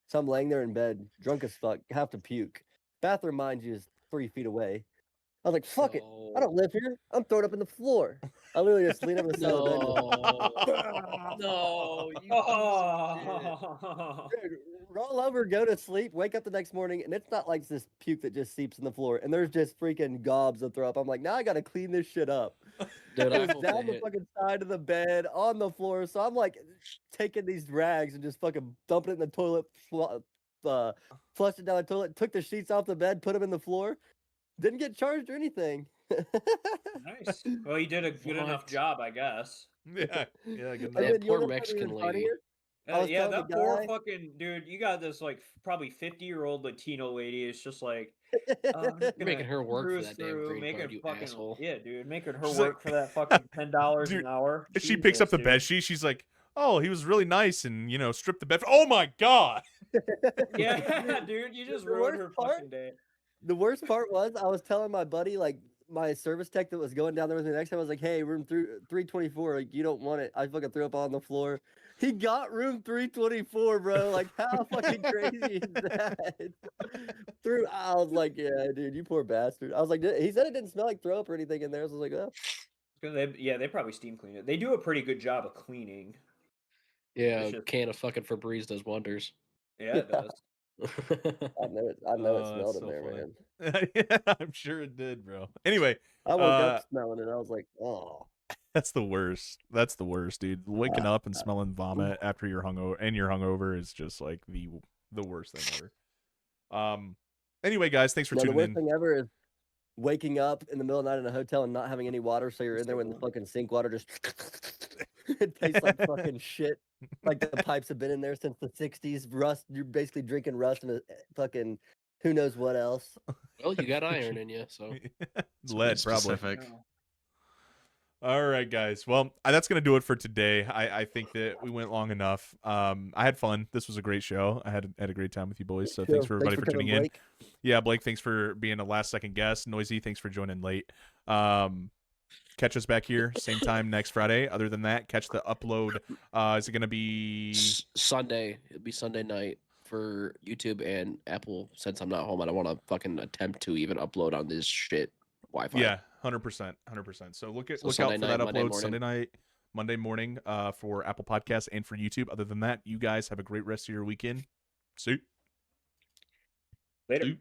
So I'm laying there in bed, drunk as fuck, have to puke, Bathroom, mind you, is 3 feet away. I was like, fuck it. I No. don't live here. I'm throwing up in the floor. I literally just leaned over the side of the bed. No. No. You piece of shit. Oh. Dude, roll over, go to sleep, wake up the next morning, and it's not like this puke that just seeps in the floor. And there's just freaking gobs of throw up. I'm like, now I gotta clean this shit up. Dude, It I was hope down they the hit. fucking side of the bed, on the floor. So I'm like taking these rags and just fucking dumping it in the toilet, flushed it down the toilet, took the sheets off the bed, put them in the floor. Didn't get charged or anything. Nice. Well, you did a good enough What? job, I guess. Yeah, yeah, good And That enough. then you poor wanna know what's even Mexican lady. funnier? I was Yeah, telling the that poor guy- fucking dude. You got this like probably 50-year-old Latino lady. It's just like I'm just You're making gonna her work for cruise that damn through, green making card, you fucking asshole. yeah, dude, making her She's like- work for that fucking $10 Dude, an hour. If she picks up the Jesus, bed dude. sheet, she's like, "Oh, he was really nice," and stripped the bed. Oh my god! Yeah, dude, you just The ruined worst her part- fucking day. The worst part was I was telling my buddy, like my service tech that was going down there with me next time, I was like, hey, room 324, like you don't want it. I fucking threw up on the floor. He got room 324, bro. Like how fucking crazy is that? I was like, yeah, dude, you poor bastard. I was like, he said it didn't smell like throw up or anything in there. So I was like, oh. 'Cause they probably steam clean it. They do a pretty good job of cleaning. Yeah, It's a just- can of fucking Febreze does wonders. Yeah, it does. I know it. I know it Oh, smelled that's in so there, funny. man. Yeah, I'm sure it did, bro. Anyway, I woke Uh, up smelling it. I was like, oh. that's the worst. That's the worst, dude. Waking up and smelling vomit after you're hungover is just like the worst thing ever. Anyway, guys, thanks for No, the tuning worst in. thing ever is waking up in the middle of the night in a hotel and not having any water, so you're in there when the fucking sink water just it tastes like fucking shit. Like the pipes have been in there since the '60s. Rust. You're basically drinking rust and a fucking who knows what else. Well, you got iron in you, so Lead, probably. Specific. No. All right, guys. Well, that's gonna do it for today. I think that we went long enough. I had fun. This was a great show. I had a great time with you boys. So thanks for everybody for tuning in. Blake. Yeah, Blake, thanks for being a last second guest. Noisy, thanks for joining late. Catch us back here same time next Friday. Other than that, catch the upload. Is it gonna be? Sunday. It'll be Sunday night for YouTube and Apple. Since I'm not home, I don't want to fucking attempt to even upload on this shit Wi-Fi. Yeah, 100%. So look out Sunday for night, that Monday upload morning. Sunday night, Monday morning for Apple Podcasts and for YouTube. Other than that, you guys have a great rest of your weekend. See. Later. See.